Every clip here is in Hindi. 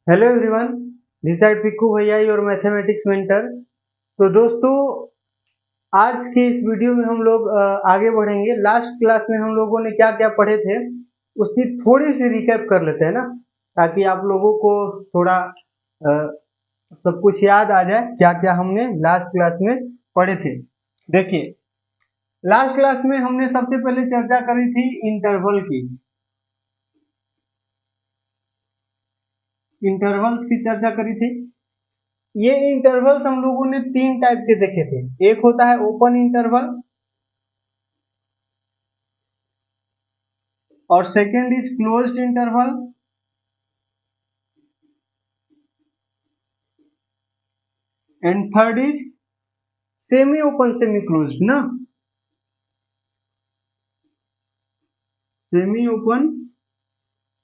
Hello everyone, this side Piku भैया और मैथमेटिक्स मेंटर। तो दोस्तों, आज के इस वीडियो में हम लोग आगे बढ़ेंगे। लास्ट क्लास में हम लोगों ने क्या क्या पढ़े थे उसकी थोड़ी सी रिकैप कर लेते हैं ना, ताकि आप लोगों को थोड़ा सब कुछ याद आ जाए क्या क्या हमने लास्ट क्लास में पढ़े थे। देखिए, लास्ट क्लास में हमने सबसे पहले चर्चा करी थी इंटरवल की। इंटरवल्स की चर्चा करी थी। ये इंटरवल्स हम लोगों ने तीन टाइप के देखे थे। एक होता है ओपन इंटरवल, और second is closed interval, and third is semi open semi closed ना, सेमी ओपन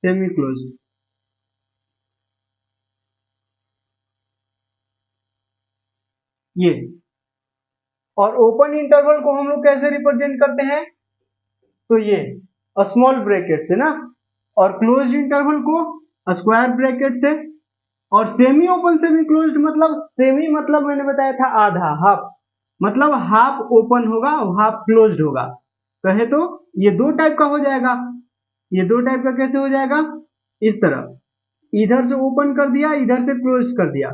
सेमी क्लोज्ड। ये और ओपन इंटरवल को हम लोग कैसे रिप्रेजेंट करते हैं, तो ये स्मॉल ब्रैकेट से ना, और क्लोज्ड इंटरवल को स्क्वायर ब्रैकेट से। और सेमी ओपन सेमी क्लोज्ड मतलब, सेमी मतलब मैंने बताया था आधा, हाफ, मतलब हाफ ओपन होगा और हाफ क्लोज्ड होगा। कहे तो ये दो टाइप का हो जाएगा। ये दो टाइप का कैसे हो जाएगा, इस तरह इधर से ओपन कर दिया, इधर से क्लोज्ड कर दिया।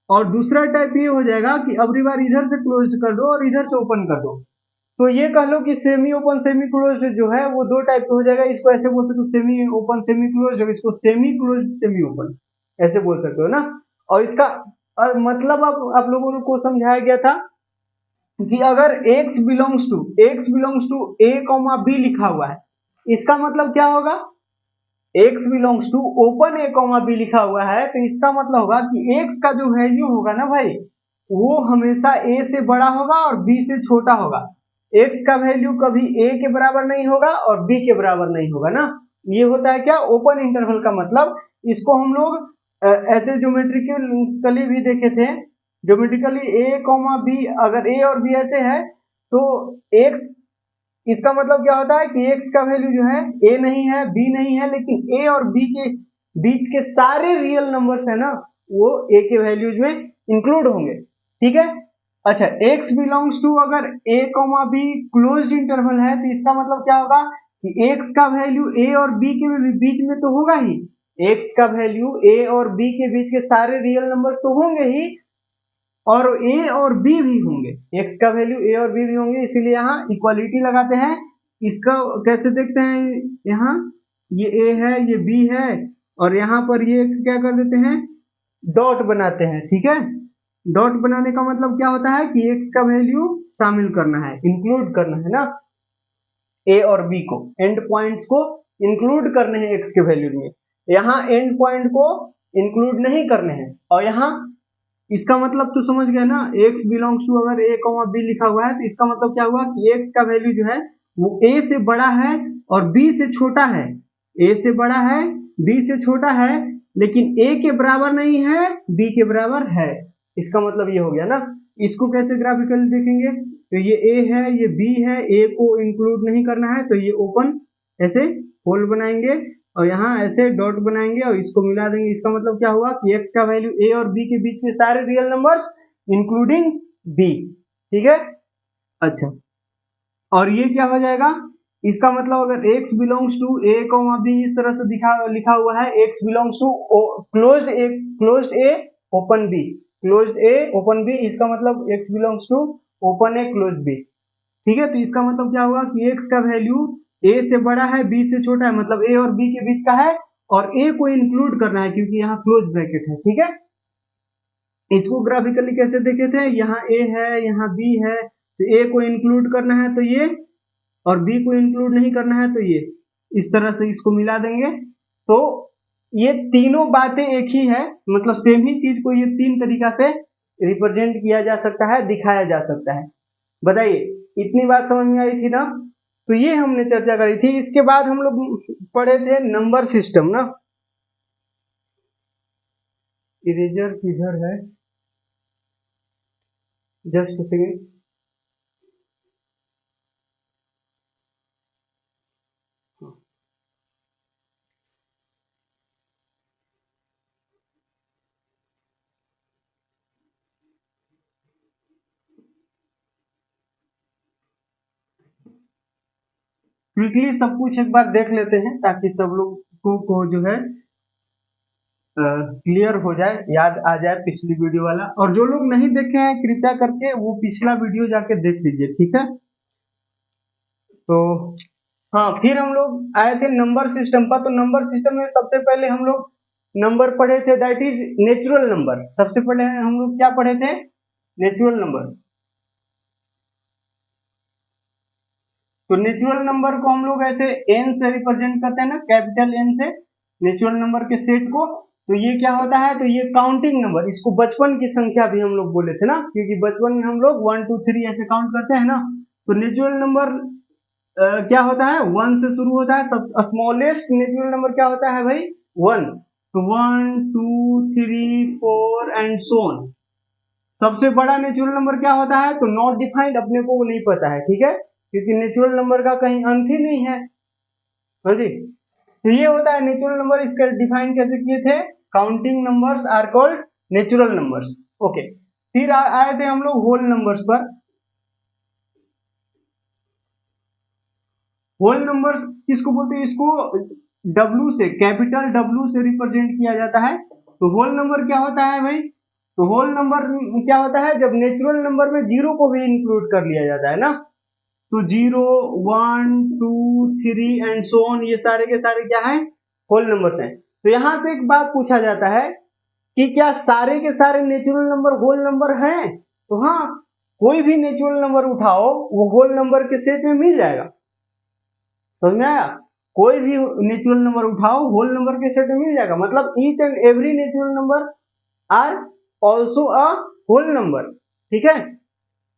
और दूसरा टाइप ये हो जाएगा कि अबरी बार इधर से क्लोज्ड कर दो और इधर से ओपन कर दो। तो ये कह लो कि सेमी ओपन सेमी क्लोज्ड जो है वो दो टाइप का हो जाएगा। इसको ऐसे बोल सकते हो, सेमी ओपन सेमी क्लोज्ड, और इसको सेमी क्लोज्ड सेमी ओपन ऐसे बोल सकते हो ना। और इसका मतलब आप लोगों को समझाया गया था कि अगर x belongs to a comma B लिखा हुआ है, इसका मतलब क्या होगा, x belongs to open a comma B लिखा हुआ है, तो इसका मतलब होगा कि x का जो वैल्यू होगा ना भाई, वो हमेशा a से बड़ा होगा और b से छोटा होगा। x का वैल्यू कभी a के बराबर नहीं होगा और b के बराबर नहीं होगा ना। ये होता है क्या, ओपन इंटरवल का मतलब। इसको हम लोग ऐसे ज्योमेट्रिकली भी देखे थे। ज्योमेट्रिकली a कॉमा b, अगर a और b ऐसे है तो x, इसका मतलब क्या होता है कि x का वैल्यू जो है a नहीं है b नहीं है, लेकिन a और b के बीच के सारे रियल नंबर्स है ना, वो a के वैल्यूज में इंक्लूड होंगे। ठीक है। अच्छा, x बिलोंग्स टू अगर a comma b closed interval है, तो इसका मतलब क्या होगा कि x का वैल्यू a और b के बीच में तो होगा ही। x का वैल्यू a और b के बीच के सारे रियल नंबर्स तो होंगे ही, और a और b भी होंगे। x का वैल्यू a और b भी होंगे, इसीलिए यहाँ इक्वालिटी लगाते हैं। इसका कैसे देखते हैं, यहाँ ये a है, ये b है, और यहाँ पर ये क्या कर देते हैं, डॉट बनाते हैं। ठीक है। डॉट बनाने का मतलब क्या होता है कि x का वैल्यू शामिल करना है, इंक्लूड करना है ना, a और b को, एंड पॉइंट्स को इंक्लूड करने हैं x के वैल्यू में। यहाँ एंड पॉइंट को इंक्लूड नहीं करने हैं। और यहाँ इसका मतलब तो समझ गए ना, x बिलोंग्स टू अगर a कॉमा b लिखा हुआ है, तो इसका मतलब क्या हुआ कि x का वैल्यू जो है वो a से बड़ा है और b से छोटा है। a से बड़ा है, b से छोटा है, लेकिन a के बराबर नहीं है, b के बराबर है। इसका मतलब ये हो गया ना। इसको कैसे ग्राफिकली देखेंगे, तो ये a है, ये b है, a को इंक्लूड नहीं करना है, तो ये ओपन ऐसे होल बनाएंगे और यहाँ ऐसे डॉट बनाएंगे और इसको मिला देंगे। इसका मतलब क्या हुआ कि x का वैल्यू a और b के बीच में सारे रियल नंबर्स इंक्लूडिंग b। ठीक है। अच्छा, और ये क्या हो जाएगा, इसका मतलब अगर x belongs to a comma b इस तरह से लिखा हुआ है, x belongs to closed a open b, closed a open b, इसका मतलब x belongs to open a closed b। ठीक है। तो इसका मतलब क्या हुआ कि x का वैल्यू a से बड़ा है, b से छोटा है, मतलब a और b के बीच का है, और a को इंक्लूड करना है क्योंकि यहाँ क्लोज ब्रैकेट है। ठीक है। इसको ग्राफिकली कैसे देखे थे, यहाँ a है, यहाँ b है, तो a को इंक्लूड करना है तो ये, और b को इंक्लूड नहीं करना है तो ये, इस तरह से इसको मिला देंगे। तो ये तीनों बातें एक ही है, मतलब सेम ही चीज को ये तीन तरीका से रिप्रेजेंट किया जा सकता है, दिखाया जा सकता है। बताइए, इतनी बात समझ में आई थी ना। तो ये हमने चर्चा करी थी। इसके बाद हम लोग पढ़े थे नंबर सिस्टम ना। इरेजर किधर है, जस्ट सेकेंड। क्विकली सब कुछ एक बार देख लेते हैं ताकि सब लोग को जो है क्लियर हो जाए, याद आ जाए पिछली वीडियो वाला। और जो लोग नहीं देखे हैं कृपया करके वो पिछला वीडियो जाके देख लीजिए, ठीक है। तो हाँ, फिर हम लोग आए थे नंबर सिस्टम पर। तो नंबर सिस्टम में सबसे पहले हम लोग नंबर पढ़े थे, दैट इज नेचुरल नंबर। सबसे पहले हम लोग क्या पढ़े थे? Natural number. तो नेचुरल नंबर को हम लोग ऐसे एन से रिप्रेजेंट करते हैं ना, कैपिटल एन से, नेचुरल नंबर के सेट को। तो ये क्या होता है? तो ये काउंटिंग नंबर, इसको बचपन की संख्या भी हम लोग बोले थे ना, क्योंकि बचपन में हम लोग 1 2 3 ऐसे काउंट करते हैं ना। तो नेचुरल नंबर क्या होता है? 1 से शुरू होता है। सब स्मॉलेस्ट नेचुरल नंबर क्या होता है भाई? 1। तो 1 2 3 4 एंड सो ऑन। सबसे बड़ा नेचुरल नंबर क्या होता है? तो नॉट डिफाइंड, अपने को वो नहीं पता है, ठीक है, क्योंकि नेचुरल नंबर का कहीं अंत ही नहीं है। हाँ जी। तो ये होता है नेचुरल नंबर। इसका डिफाइन कैसे किए थे? Counting numbers are called natural numbers. Okay. फिर आए थे हम लोग होल नंबर्स पर। होल नंबर्स किसको बोलते हैं? इसको डब्ल्यू से, कैपिटल डब्ल्यू से रिप्रेजेंट किया जाता है। तो होल नंबर क्या होता है भाई? तो होल नंबर क्या होता है? जब नेचुरल नंबर में जीरो को भी इंक्लूड कर लिया जाता है ना। तो 0 1 2 3 एंड सो ऑन, ये सारे के सारे क्या है? होल नंबर्स हैं। तो यहां से एक बात पूछा जाता है कि क्या सारे के सारे नेचुरल नंबर होल नंबर हैं? तो हाँ, कोई भी नेचुरल नंबर उठाओ वो होल नंबर के सेट में मिल जाएगा। समझ में आया? कोई भी नेचुरल नंबर उठाओ होल नंबर के सेट में मिल जाएगा। मतलब each and every natural number are also a whole number, ठीक है।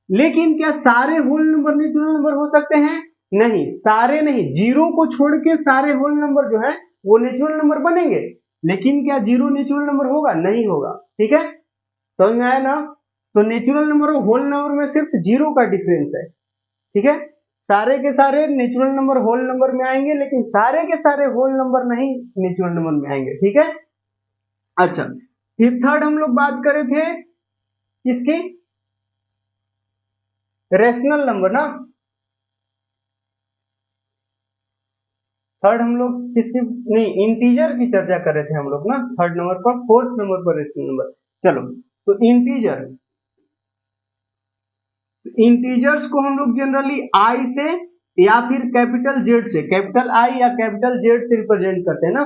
लेकिन क्या सारे होल नंबर नेचुरल नंबर हो सकते हैं? नहीं, सारे नहीं। जीरो को छोड़ के सारे होल नंबर जो है वो नेचुरल नंबर बनेंगे। लेकिन क्या जीरो नेचुरल नंबर होगा? नहीं होगा, ठीक है। समझ में आया ना? तो नेचुरल नंबर और होल नंबर में सिर्फ जीरो का डिफरेंस है, ठीक है। सारे के सारे नेचुरल नंबर होल नंबर में आएंगे, लेकिन सारे के सारे होल नंबर नहीं नेचुरल नंबर में आएंगे, ठीक है। अच्छा, फिर थर्ड हम लोग बात करे थे किसकी? रेशनल नंबर ना। थर्ड हम लोग किसकी? नहीं, इंटीजर की चर्चा कर रहे थे हम लोग ना थर्ड नंबर पर। फोर्थ नंबर पर रेशनल नंबर। चलो, तो इंटीजर, इंटीजर्स को हम लोग जनरली आई से या फिर कैपिटल जेड से, कैपिटल आई या कैपिटल जेड से रिप्रेजेंट करते हैं ना।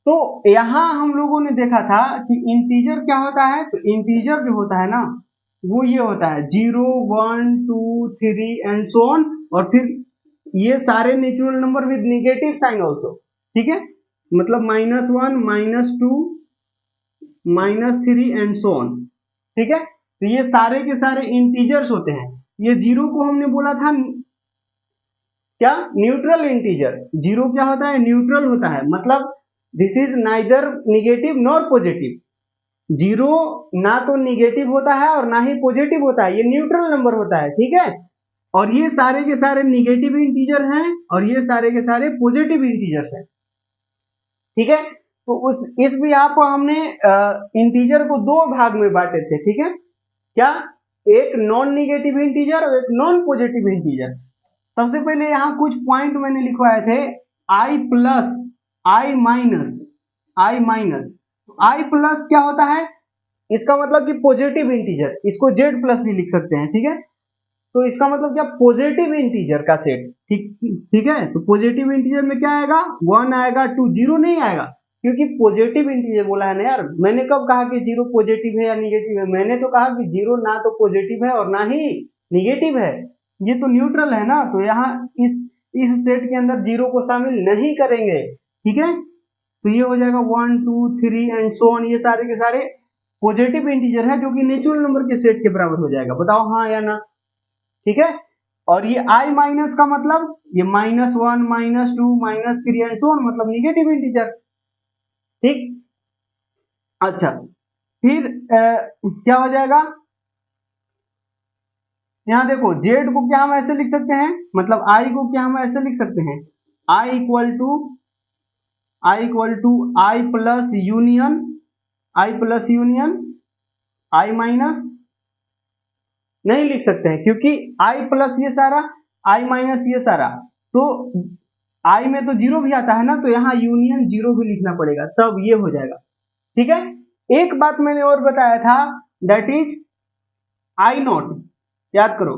तो यहां हम लोगों ने देखा था कि इंटीजर क्या होता है? तो इंटीजर जो होता है ना वो ये होता है 0 1 2 3 एंड सो ऑन, और फिर ये सारे natural number with negative sign also, ठीक है। मतलब -1 -2 -3 एंड सो ऑन, ठीक है। तो ये सारे के सारे इंटीजर्स होते हैं। ये जीरो को हमने बोला था क्या? Neutral integer. जीरो क्या होता है? न्यूट्रल होता है। मतलब this is neither negative nor positive. Zero ना तो निगेटिव होता है और ना ही पॉजिटिव होता है, ये न्यूट्रल नंबर होता है, ठीक है। और ये सारे के सारे निगेटिव इंटीजर हैं और ये सारे के सारे पॉजिटिव इंटीजर्स हैं, ठीक है। तो उस इस भी आपको हमने इंटीजर को दो भाग में बांटे थे, ठीक है। क्या? एक नॉन निगेटिव इंटीजर और एक नॉन पॉजिटिव इंटीजर। सबसे पहले यहां कुछ पॉइंट मैंने लिखवाए थे, आई प्लस, आई माइनस, आई माइनस। आई प्लस क्या होता है? इसका मतलब कि पॉजिटिव इंटीजर, इसको जेड प्लस भी लिख सकते हैं, ठीक है। तो इसका मतलब क्या? पॉजिटिव इंटीजर का सेट, ठीक, ठीक है। तो पॉजिटिव इंटीजर में क्या आएगा? 1 आएगा, 2, 0 नहीं आएगा, क्योंकि पॉजिटिव इंटीजर बोला है ना यार। मैंने कब कहा कि जीरो पॉजिटिव है या निगेटिव है? मैंने तो कहा कि जीरो ना तो पॉजिटिव है और ना ही निगेटिव है, ये तो न्यूट्रल है ना। तो यहाँ इस सेट के अंदर जीरो को शामिल नहीं करेंगे, ठीक है। तो ये हो जाएगा 1 2 3 एंड सो ऑन, ये सारे के सारे पॉजिटिव इंटीजर है जो कि नेचुरल नंबर के सेट के बराबर हो जाएगा। बताओ हाँ या ना, ठीक है। और ये आई माइनस का मतलब ये -1 -2 -3 एंड सो ऑन, मतलब निगेटिव इंटीजर, ठीक। अच्छा, फिर क्या हो जाएगा? यहां देखो, जेड को क्या हम ऐसे लिख सकते हैं? मतलब आई को क्या हम ऐसे लिख सकते हैं? I equal to I plus union, I plus union I minus. नहीं लिख सकते हैं, क्योंकि आई प्लस ये सारा, आई माइनस ये सारा, तो आई में तो जीरो भी आता है ना, तो यहाँ यूनियन जीरो भी लिखना पड़ेगा, तब ये हो जाएगा। ठीक है, एक बात मैंने और बताया था, दैट इज आई नॉट। याद करो,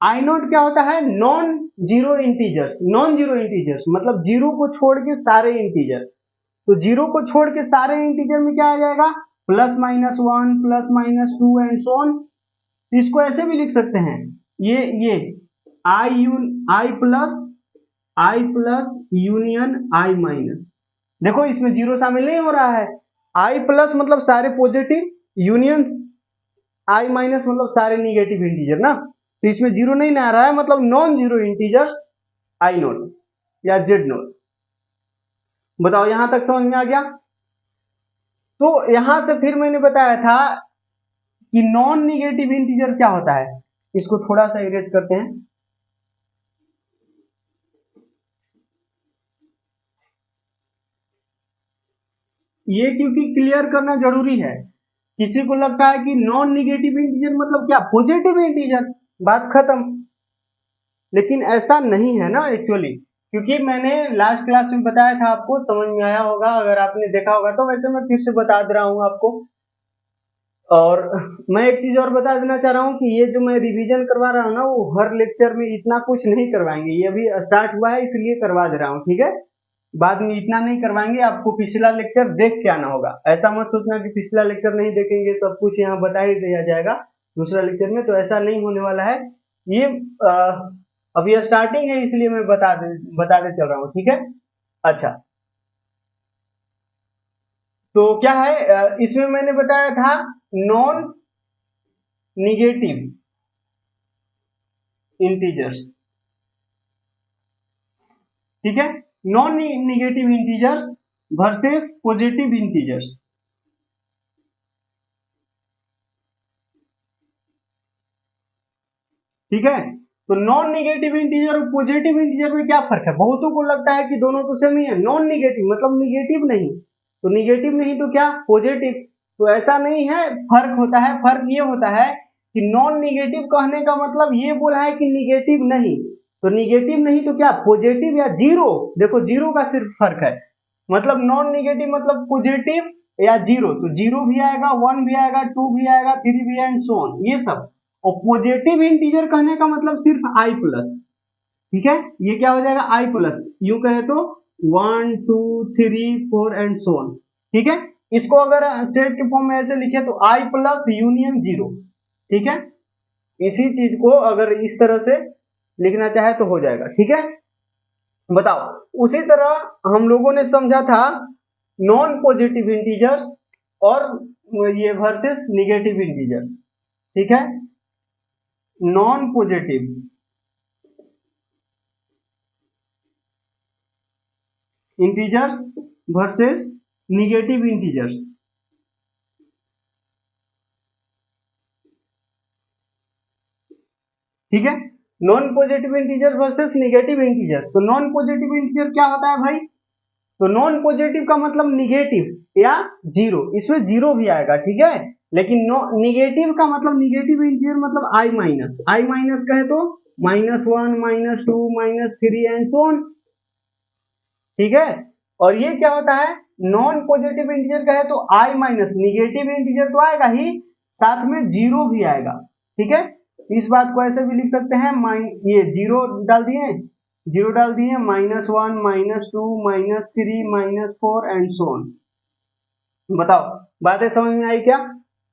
आई नॉट क्या होता है? Non zero integers. Non zero integers मतलब जीरो को छोड़ के सारे इंटीजर। तो जीरो को छोड़ के सारे इंटीजर में क्या आ जाएगा? Plus minus one, plus minus two and so on. इसको ऐसे भी लिख सकते हैं, ये आई प्लस यूनियन आई माइनस। देखो इसमें जीरो शामिल नहीं हो रहा है। आई प्लस मतलब सारे पॉजिटिव, यूनियन आई माइनस मतलब सारे निगेटिव इंटीजर ना, तो इसमें जीरो नहीं ना आ रहा है, मतलब नॉन जीरो इंटीजर्स आई नोट या जेड नोट। बताओ यहां तक समझ में आ गया? तो यहां से फिर मैंने बताया था कि नॉन निगेटिव इंटीजर क्या होता है। इसको थोड़ा सा इरेज करते हैं। ये क्योंकि क्लियर करना जरूरी है। किसी को लगता है कि नॉन निगेटिव इंटीजर मतलब क्या? पॉजिटिव इंटीजर, बात खत्म। लेकिन ऐसा नहीं है ना एक्चुअली, क्योंकि मैंने लास्ट क्लास में बताया था आपको, समझ में आया होगा अगर आपने देखा होगा तो। वैसे मैं फिर से बता दे रहा हूं आपको। और मैं एक चीज और बता देना चाह रहा हूँ कि ये जो मैं रिवीजन करवा रहा हूँ ना, वो हर लेक्चर में इतना कुछ नहीं करवाएंगे। ये अभी स्टार्ट हुआ है इसलिए करवा दे रहा हूँ, ठीक है? बाद में इतना नहीं करवाएंगे, आपको पिछला लेक्चर देख के आना होगा। ऐसा मत सोचना कि पिछला लेक्चर नहीं देखेंगे सब कुछ यहाँ बता ही दिया जाएगा दूसरा लेक्चर में, तो ऐसा नहीं होने वाला है। ये अभी स्टार्टिंग है इसलिए मैं बताते चल रहा हूँ, ठीक है? अच्छा, तो क्या है इसमें मैंने बताया था नॉन निगेटिव इंटीजर्स, ठीक है? Non negative integers versus positive integers. ठीक है, तो नॉन निगेटिव इंटीजर और पॉजिटिव इंटीजर में क्या फर्क है? बहुतों को लगता है कि दोनों तो सेम ही है। नॉन निगेटिव मतलब निगेटिव नहीं, तो निगेटिव नहीं तो क्या? पॉजिटिव। तो ऐसा नहीं है, फर्क होता है। फर्क ये होता है कि नॉन निगेटिव कहने का मतलब ये बोला है कि निगेटिव नहीं, तो निगेटिव नहीं तो क्या? पॉजिटिव या जीरो। देखो जीरो का सिर्फ फर्क है, मतलब नॉन निगेटिव मतलब पॉजिटिव या जीरो, तो जीरो भी आएगा, वन भी आएगा, टू भी आएगा, थ्री भी एंड सो ऑन, ये सब। और पॉजिटिव इंटीजर कहने का मतलब सिर्फ आई प्लस, ठीक है? ये क्या हो जाएगा? आई प्लस। यू कहे तो one two three four and so on, ठीक है? इसको अगर सेट के फॉर्म में ऐसे लिखे तो आई प्लस यूनियन जीरो, ठीक है? इसी चीज को अगर इस तरह से लिखना चाहे तो हो जाएगा, ठीक है? बताओ, उसी तरह हम लोगों ने समझा था नॉन पॉजिटिव इंटीजर्स और ये वर्सेस निगेटिव इंटीजर्स, ठीक है? Non positive integers versus negative integers, ठीक है? Non positive integer versus negative integers. तो नॉन पॉजिटिव इंटीजर क्या होता है भाई? तो नॉन पॉजिटिव का मतलब निगेटिव या जीरो, इसमें जीरो भी आएगा, ठीक है? लेकिन निगेटिव का मतलब निगेटिव इंटीजर मतलब आई माइनस। आई माइनस कहे तो minus one, minus two, minus three and so on, ठीक है? और ये क्या होता है? नॉन पॉजिटिव इंटीजर कहे तो आई माइनस, निगेटिव इंटीजर तो आएगा ही, साथ में जीरो भी आएगा, ठीक है? इस बात को ऐसे भी लिख सकते हैं, ये जीरो डाल दिए, जीरो डाल दिए, minus one, minus two, minus three, minus four and so on. बताओ बातें समझ में आई क्या?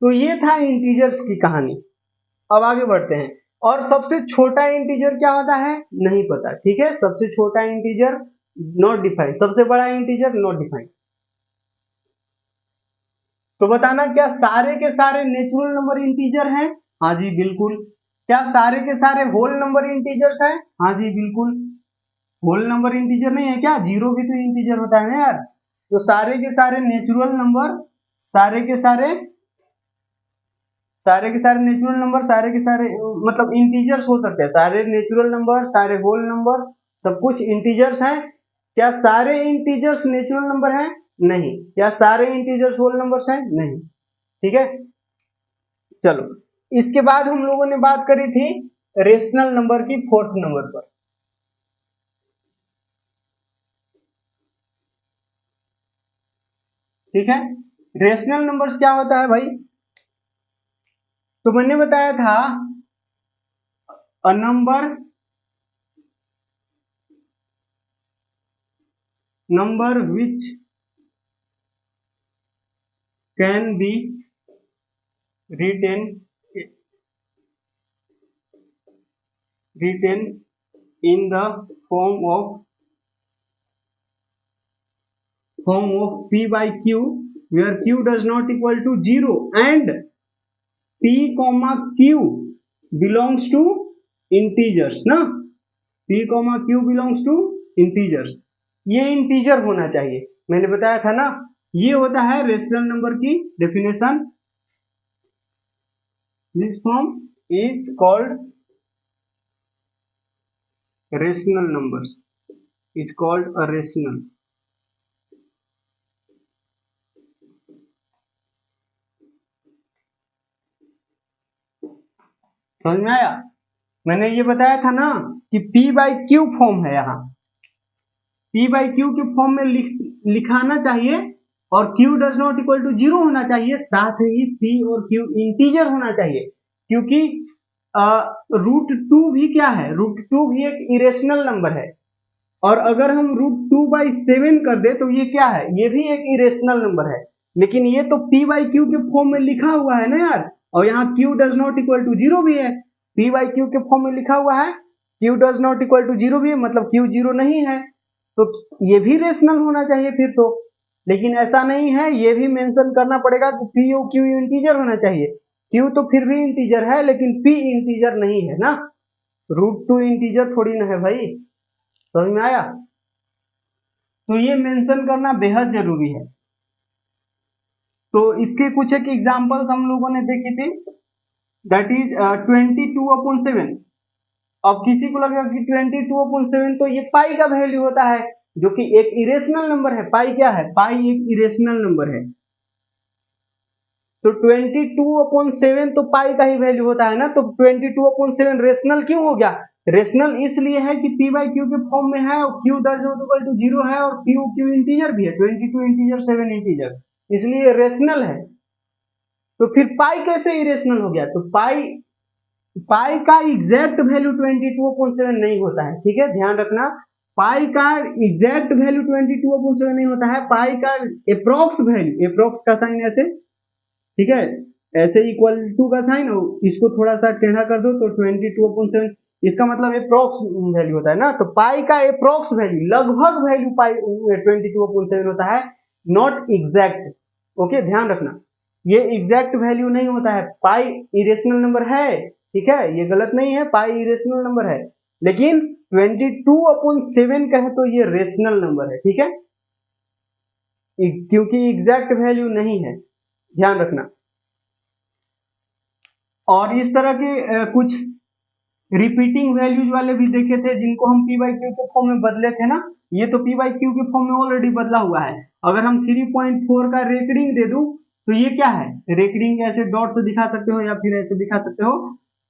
तो ये था इंटीजर्स की कहानी। अब आगे बढ़ते हैं। और सबसे छोटा इंटीजर क्या होता है? नहीं पता, ठीक है? सबसे छोटा इंटीजर नॉट डिफाइंड, सबसे बड़ा इंटीजर नॉट डिफाइंड। तो बताना, क्या सारे के सारे नेचुरल नंबर इंटीजर हैं? हाँ जी बिल्कुल। क्या सारे के सारे होल नंबर इंटीजर्स हैं? हाँ जी बिल्कुल। होल नंबर इंटीजर नहीं है क्या? जीरो भी तो इंटीजर होता है ना यार। तो सारे के सारे नेचुरल नंबर, सारे के सारे नेचुरल नंबर, सारे के सारे मतलब इंटीजर्स हो सकते हैं। सारे नेचुरल नंबर, सारे होल नंबर्स, सब कुछ इंटीजर्स हैं। क्या सारे इंटीजर्स नेचुरल नंबर हैं? नहीं। क्या सारे इंटीजर्स होल नंबर्स हैं? नहीं, ठीक है? चलो, इसके बाद हम लोगों ने बात करी थी रेशनल नंबर की, फोर्थ नंबर पर। ठीक है। रेशनल नंबर्स क्या होता है भाई, तो मैंने बताया था अ number which can be written in the form of p by q, where q does not equal to 0 and p comma q belongs to integers ना, p comma q belongs to integers, ये इंटीजर होना चाहिए, मैंने बताया था ना। ये होता है रेशनल नंबर की definition. This form is called rational numbers, is called a rational। समझ में आया, मैंने ये बताया था ना कि p बाई क्यू फॉर्म है, यहाँ p बाई क्यू के फॉर्म में लिखाना चाहिए और q does not equal to 0 होना चाहिए, साथ ही p और q इंटीजर होना चाहिए, क्योंकि √2 भी क्या है, √2 भी एक इरेशनल नंबर है, और अगर हम √2/7 कर दे तो ये क्या है, ये भी एक इरेशनल नंबर है, लेकिन ये तो p बाई क्यू के फॉर्म में लिखा हुआ है ना यार, और यहाँ q does not equal to 0 भी है, p बाई क्यू के फॉर्म में लिखा हुआ है, q does not equal to 0 भी है, मतलब q 0 नहीं है, तो ये भी रेशनल होना चाहिए फिर तो, लेकिन ऐसा नहीं है, ये भी मेंशन करना पड़ेगा कि p और q इंटीजर होना चाहिए, q तो फिर भी इंटीजर है लेकिन p इंटीजर नहीं है ना, √2 इंटीजर थोड़ी ना है भाई, समझ में आया, तो ये मेंशन करना बेहद जरूरी है। तो इसके कुछ एक एग्जांपल्स हम लोगों ने देखी थी, दैट इज 22/7। अब किसी को लगेगा कि 22/7 तो ये पाई का वैल्यू होता है, जो कि एक इरेशनल नंबर है, पाई क्या है, पाई एक इरेशनल नंबर है, तो 22/7 तो पाई का ही वैल्यू होता है ना, तो 22/7 रेशनल क्यों हो गया, रेशनल इसलिए है कि p बाई क्यू के फॉर्म में है और q does not equal to 0 है और q इंटीजर भी है, 22 इंटीजर 7 इंटीजर, इसलिए रेशनल है। तो फिर पाई कैसे इरेशनल हो गया, तो पाई का एग्जैक्ट वैल्यू 22/7 नहीं होता है, ठीक है, ध्यान रखना, पाई का एग्जैक्ट वैल्यू 22/7 नहीं होता है, पाई का अप्रोक्स वैल्यू, अप्रोक्स का साइन ऐसे, ठीक है, ऐसे इक्वल टू का साइन, इसको थोड़ा सा टेढ़ा कर दो तो 22/7, इसका मतलब अप्रोक्स वैल्यू होता है ना, तो पाई का अप्रोक्स वैल्यू, लगभग वैल्यू पाई 22/7 होता है, नॉट एग्जैक्ट, ओके, ध्यान रखना, ये एग्जैक्ट वैल्यू नहीं होता है, पाई इरेशनल नंबर है, ठीक है, ये गलत नहीं है, पाई इरेशनल नंबर है, लेकिन 22/7 कहे तो ये रेशनल नंबर है, ठीक है, क्योंकि एग्जैक्ट वैल्यू नहीं है, ध्यान रखना। और इस तरह के कुछ रिपीटिंग वैल्यूज वाले भी देखे थे, जिनको हम p बाई क्यू के फॉर्म में बदले थे ना, ये तो p बाई क्यू के फॉर्म में ऑलरेडी बदला हुआ है, अगर हम 3.4 का रेकरिंग दे दूं तो ये क्या है, रेकरिंग ऐसे डॉट से दिखा सकते हो या फिर ऐसे दिखा सकते हो,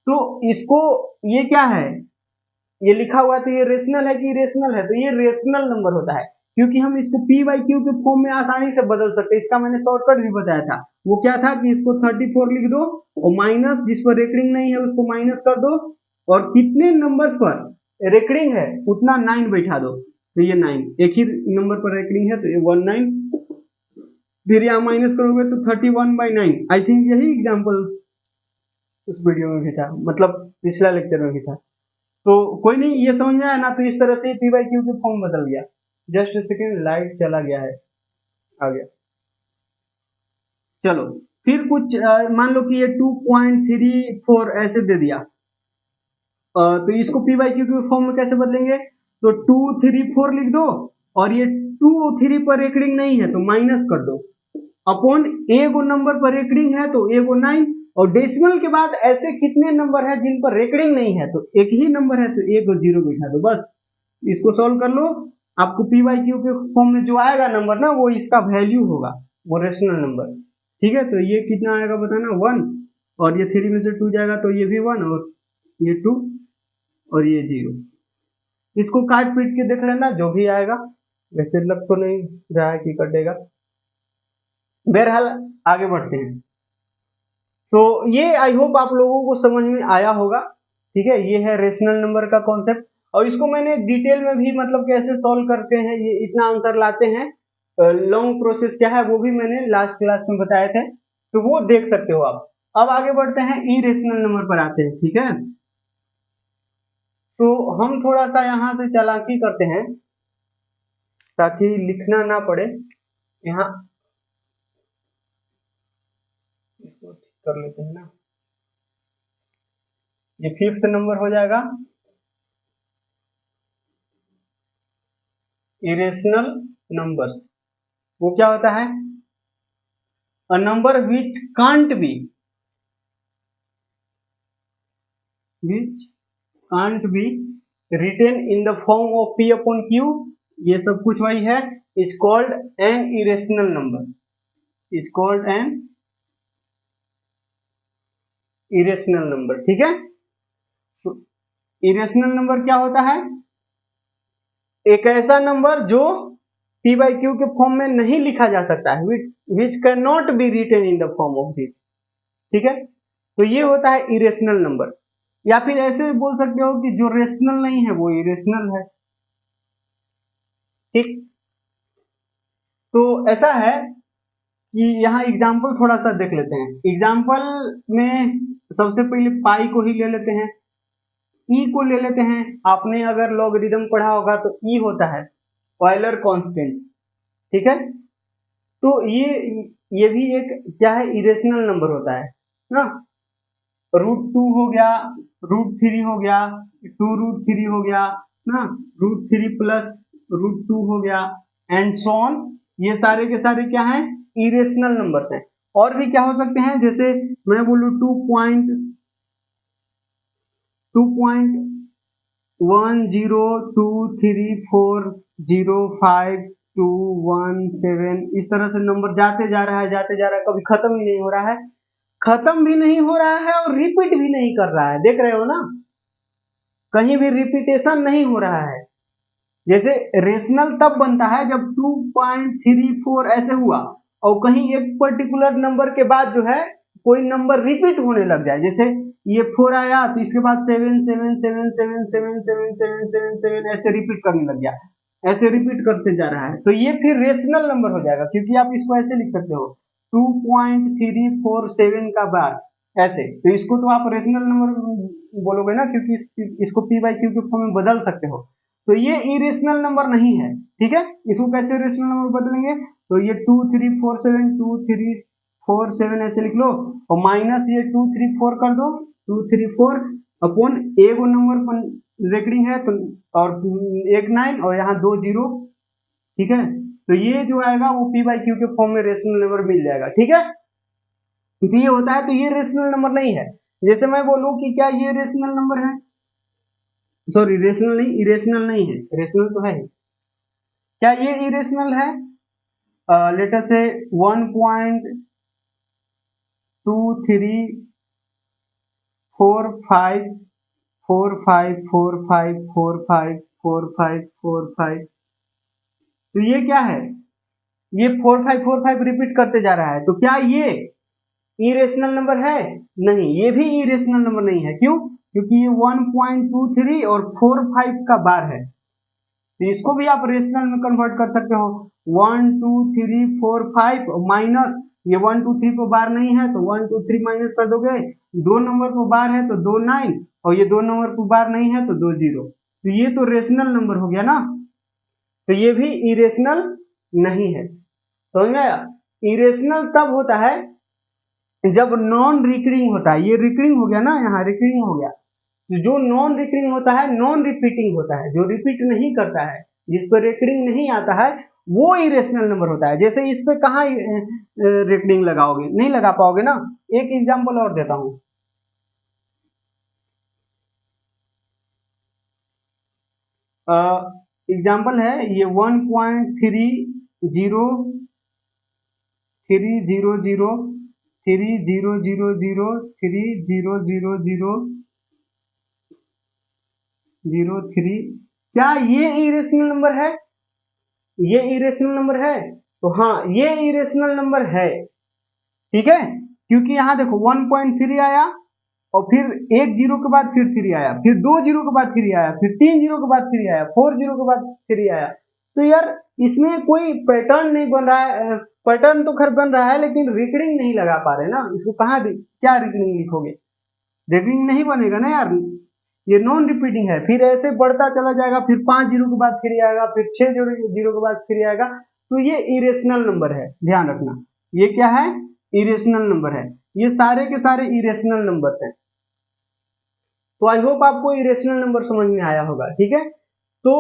तो इसको, ये क्या है, ये लिखा हुआ है तो ये रेशनल है कि इरेशनल है, तो ये रेशनल नंबर होता है, क्योंकि हम इसको p बाई क्यू के फॉर्म में आसानी से बदल सकते हैं, इसका मैंने शॉर्टकट भी बताया था, वो क्या था कि इसको 34 लिख दो और माइनस, जिस पर रेकरिंग नहीं है उसको माइनस कर दो, और कितने नंबर पर रेकरिंग है उतना 9 बैठा दो, तो ये 9, एक ही नंबर पर रेकरिंग है तो ये 19, फिर यहाँ माइनस करोगे तो 31/9, आई थिंक यही एग्जाम्पल उस वीडियो में भी था, मतलब पिछला लेक्चर में भी था, तो कोई नहीं, ये समझ में आया ना, तो इस तरह से p बाई क्यू के फॉर्म बदल गया। जस्ट सेकेंड, लाइट चला गया है, आ गया, चलो, फिर कुछ मान लो कि ये 2.34 ऐसे दे दिया, तो इसको p बाई क्यू के फॉर्म में कैसे बदलेंगे, तो 234 लिख दो, और ये 2 3 पर रेकरिंग नहीं है तो माइनस कर दो, अपॉन एगो नंबर पर रेकरिंग है तो एगो 9, और डेसिमल के बाद ऐसे कितने नंबर है जिन पर रेकरिंग नहीं है, तो एक ही नंबर है तो एक 0 बिठा दो, बस इसको सॉल्व कर लो, आपको p बाई क्यू के फॉर्म में जो आएगा नंबर ना, वो इसका वैल्यू होगा, वो रेशनल नंबर, ठीक है, तो ये कितना आएगा बताना, 1, और ये 3 में से 2 जाएगा तो ये भी 1, और ये 2 और ये 0, इसको काट पीट के देख लेना जो भी आएगा, वैसे लग तो नहीं रहा है कि कटेगा, बहरहाल आगे बढ़ते हैं। तो ये आई होप आप लोगों को समझ में आया होगा। ठीक है, ये है रेशनल नंबर का कॉन्सेप्ट, और इसको मैंने डिटेल में भी मतलब कैसे सॉल्व करते हैं, ये इतना आंसर लाते हैं, लॉन्ग प्रोसेस क्या है वो भी मैंने लास्ट क्लास में बताए थे, तो वो देख सकते हो आप। अब आगे बढ़ते हैं, इरेशनल नंबर पर आते हैं। ठीक है, तो हम थोड़ा सा यहाँ से चालाकी करते हैं ताकि लिखना ना पड़े। यहाँ इसको ठीक कर लेते हैं ना, ये फिफ्थ नंबर हो जाएगा, इरेशनल नंबर्स। वो क्या होता है? A number which can't be, which can't be written in the form of p upon q, ये सब कुछ वही है, is called an irrational number, is called an irrational number. ठीक है, तो इरेशनल नंबर क्या होता है? एक ऐसा नंबर जो p बाई क्यू के फॉर्म में नहीं लिखा जा सकता है, which can not be written in the form of this. ठीक है, तो ये होता है इरेशनल नंबर, या फिर ऐसे भी बोल सकते हो कि जो रेशनल नहीं है वो इरेशनल है। ठीक, तो ऐसा है कि यहाँ एग्जाम्पल थोड़ा सा देख लेते हैं। एग्जाम्पल में सबसे पहले पाई को ही ले लेते हैं, ई को ले लेते हैं। आपने अगर लॉगरिदम पढ़ा होगा तो ई होता है ऑयलर कांस्टेंट। ठीक है, तो ये भी एक क्या है, इरेशनल नंबर होता है ना। √2 हो गया, √3 हो गया, 2√3 हो गया ना, √3 प्लस √2 हो गया, एंड सो ऑन। ये सारे के सारे क्या हैं, इरेशनल नंबर्स हैं। और भी क्या हो सकते हैं, जैसे मैं बोलूं 2.102340521 इस तरह से नंबर जाते जा रहा है, जाते जा रहा है, कभी खत्म ही नहीं हो रहा है, खत्म भी नहीं हो रहा है और रिपीट भी नहीं कर रहा है। देख रहे हो ना, कहीं भी रिपीटेशन नहीं हो रहा है। जैसे रेशनल तब बनता है जब 2.34 ऐसे हुआ और कहीं एक पर्टिकुलर नंबर के बाद जो है कोई नंबर रिपीट होने लग जाए। जैसे ये 4 आया तो इसके बाद 7 7 7 7 7 7 7 7 7 ऐसे रिपीट करने लग गया, ऐसे रिपीट करते जा रहा है, तो ये फिर रेशनल नंबर हो जाएगा, क्योंकि आप इसको ऐसे लिख सकते हो 2.347 का बार ऐसे, तो इसको तो आप रेशनल नंबर बोलोगे ना, क्योंकि इसको p बाई क्यू के फॉर्म में बदल सकते हो। तो ये इरेशनल नंबर नहीं है। ठीक है, इसको कैसे रेशनल नंबर बदलेंगे, तो ये 2347 ऐसे लिख लो, और माइनस ये 234 कर दो, 234 अपॉन एगो नंबर रेकरिंग है तो, और एक 9 और यहाँ 2 0। ठीक है, तो ये जो आएगा वो p बाई क्यू के फॉर्म में रेशनल नंबर मिल जाएगा। ठीक है, तो ये होता है, तो ये रेशनल नंबर नहीं है। जैसे मैं बोलूं कि क्या ये रेशनल नंबर है, सॉरी रेशनल नहीं, इरेशनल नहीं है, रेशनल तो है। क्या ये इरेशनल है? लेटर से 1.23454545454545, तो ये क्या है, ये 4545 रिपीट करते जा रहा है, तो क्या ये इरेशनल नंबर है? नहीं, ये भी इरेशनल नंबर नहीं है। क्यों? क्योंकि ये 1.23 और 45 का बार है, तो इसको भी आप रेशनल में कन्वर्ट कर सकते हो। 1 2 3 4 5 माइनस ये 1 2 3 पर बार नहीं है तो 1 2 3 माइनस कर दोगे, दो नंबर पर बार है तो 2 9 और ये दो नंबर पर बार नहीं है तो 2 0, तो ये तो रेशनल नंबर हो गया ना, तो ये भी इरेशनल नहीं है। समझ में आया? इरेशनल तब होता है जब नॉन रिकरिंग होता है, ये रिकरिंग हो गया ना, यहाँ रिकरिंग हो गया, जो नॉन रिकरिंग होता है, नॉन रिपीटिंग होता है, जो रिपीट नहीं करता है, जिस पर रिकरिंग नहीं आता है, वो इरेशनल नंबर होता है। जैसे इस पे कहाँ रिकरिंग लगाओगे, नहीं लगा पाओगे ना। एक एग्जांपल और देता हूं, एग्जांपल है ये 1.30000030000003, क्या ये इरेशनल नंबर है? ये इरेशनल नंबर है? तो हाँ ये इरेशनल नंबर है, ठीक है, क्योंकि यहाँ देखो 1.3 आया और फिर एक जीरो के बाद फिर 3 आया, फिर 2 जीरो के बाद 3 आया, फिर 3 जीरो के बाद 3 आया, 4 जीरो के बाद 3 आया। तो यार इसमें कोई पैटर्न नहीं बन रहा है, पैटर्न तो खैर बन रहा है लेकिन रिकरिंग नहीं लगा पा रहे ना, इसको कहाँ क्या रिकरिंग लिखोगे, रिकरिंग नहीं बनेगा ना यार, ये नॉन रिपीटिंग है। फिर ऐसे बढ़ता चला जाएगा, फिर 5 जीरो के बाद 3 आएगा, फिर 6 जीरो के बाद 3 आएगा, तो ये इरेशनल नंबर है, ध्यान रखना ये क्या है, इरेशनल नंबर है, ये सारे के सारे इरेशनल नंबर्स हैं। तो आई होप आपको इरेशनल नंबर समझ में आया होगा, ठीक है। तो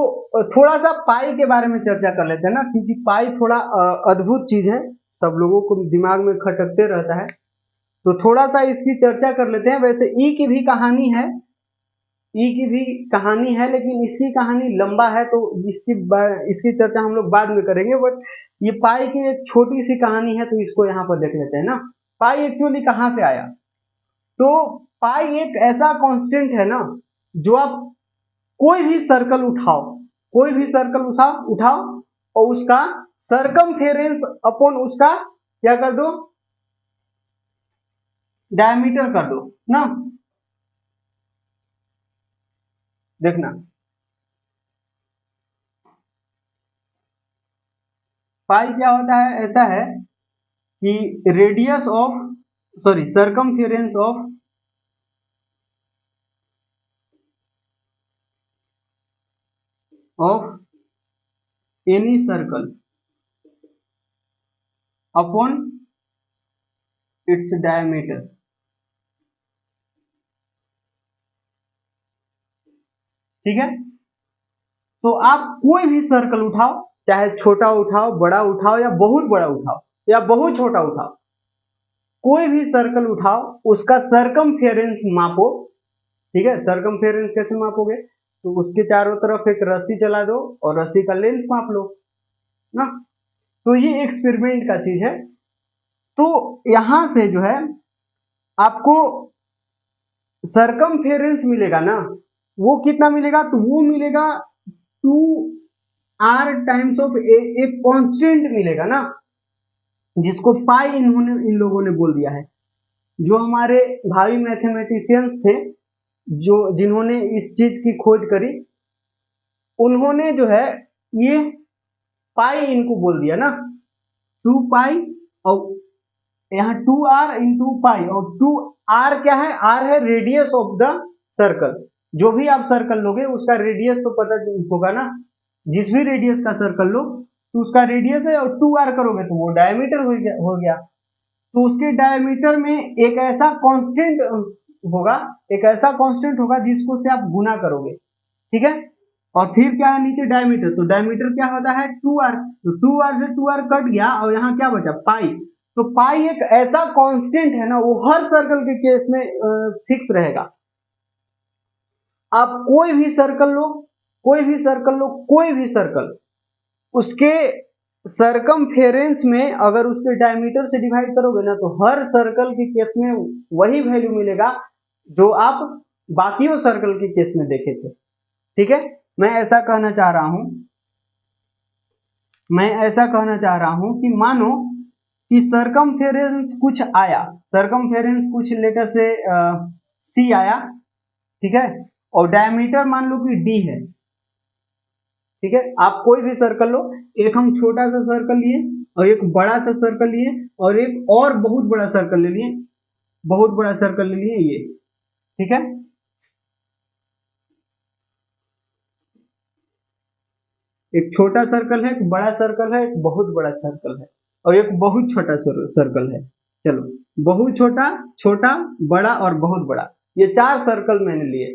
थोड़ा सा पाई के बारे में चर्चा कर लेते हैं ना, क्योंकि पाई थोड़ा अद्भुत चीज है, सब लोगों को दिमाग में खटकते रहता है, तो थोड़ा सा इसकी चर्चा कर लेते हैं। वैसे ई की भी कहानी है, ई की भी कहानी है, लेकिन इसकी कहानी लंबा है तो इसकी चर्चा हम लोग बाद में करेंगे, बट ये पाई की एक छोटी सी कहानी है तो इसको यहाँ पर देख लेते हैं ना। पाई एक्चुअली कहाँ से आया, तो पाई एक ऐसा कांस्टेंट है ना, जो आप कोई भी सर्कल उठाओ, कोई भी सर्कल उठाओ और उसका सरकमफेरेंस अपॉन उसका क्या कर दो, डायमीटर कर दो ना, देखना पाई क्या होता है, ऐसा है कि radius of sorry circumference of any circle upon its diameter, ठीक है। तो आप कोई भी सर्कल उठाओ, चाहे छोटा उठाओ, बड़ा उठाओ, या बहुत बड़ा उठाओ, या बहुत छोटा उठाओ, कोई भी सर्कल उठाओ, उसका सरकमफेरेंस मापो, ठीक है। सरकमफेरेंस कैसे मापोगे, तो उसके चारों तरफ एक रस्सी चला दो और रस्सी का लेंथ माप लो ना, तो ये एक्सपेरिमेंट का चीज है। तो यहां से जो है आपको सरकमफेरेंस मिलेगा ना, वो कितना मिलेगा, तो वो मिलेगा 2r टाइम्स ऑफ एक कांस्टेंट मिलेगा ना, जिसको पाई इन लोगों ने बोल दिया है, जो हमारे भावी मैथमेटिशियंस थे, जो जिन्होंने इस चीज की खोज करी, उन्होंने जो है ये पाई इनको बोल दिया ना, 2 पाई, और यहाँ 2r इंटू पाई, और 2r क्या है, r है रेडियस ऑफ द सर्कल, जो भी आप सर्कल लोगे उसका रेडियस तो पता होगा ना, जिस भी रेडियस का सर्कल लो तो उसका रेडियस है, और 2r करोगे तो वो डायमीटर हो गया, तो उसके डायमीटर में एक ऐसा कांस्टेंट होगा, एक ऐसा कांस्टेंट होगा जिसको से आप गुना करोगे, ठीक है। और फिर क्या है नीचे डायमीटर, तो डायमीटर क्या होता है 2r, तो 2r से 2r कट गया और यहाँ क्या बचा पाई, तो पाई एक ऐसा कांस्टेंट है ना, वो हर सर्कल के केस में फिक्स रहेगा। आप कोई भी सर्कल लो, कोई भी सर्कल लो, कोई भी सर्कल, उसके सरकमफेरेंस में अगर उसके डायमीटर से डिवाइड करोगे ना, तो हर सर्कल के केस में वही वैल्यू मिलेगा जो आप बाकियों सर्कल के केस में देखे थे, ठीक है। मैं ऐसा कहना चाह रहा हूं, मैं ऐसा कहना चाह रहा हूं कि मानो कि सरकमफेरेंस कुछ आया, सरकमफेरेंस कुछ लेटर से सी आया, ठीक है, और डायमीटर मान लो कि डी है, ठीक है। आप कोई भी सर्कल लो, एक हम छोटा सा सर्कल लिए और एक बड़ा सा सर्कल लिए और एक और बहुत बड़ा सर्कल ले लिए, बहुत बड़ा सर्कल ले लिए ये, ठीक है। एक छोटा सर्कल है, एक बड़ा सर्कल है, एक बहुत बड़ा सर्कल है, और एक बहुत छोटा सर्कल है। चलो, बहुत छोटा, छोटा, बड़ा और बहुत बड़ा, ये 4 सर्कल मैंने लिए,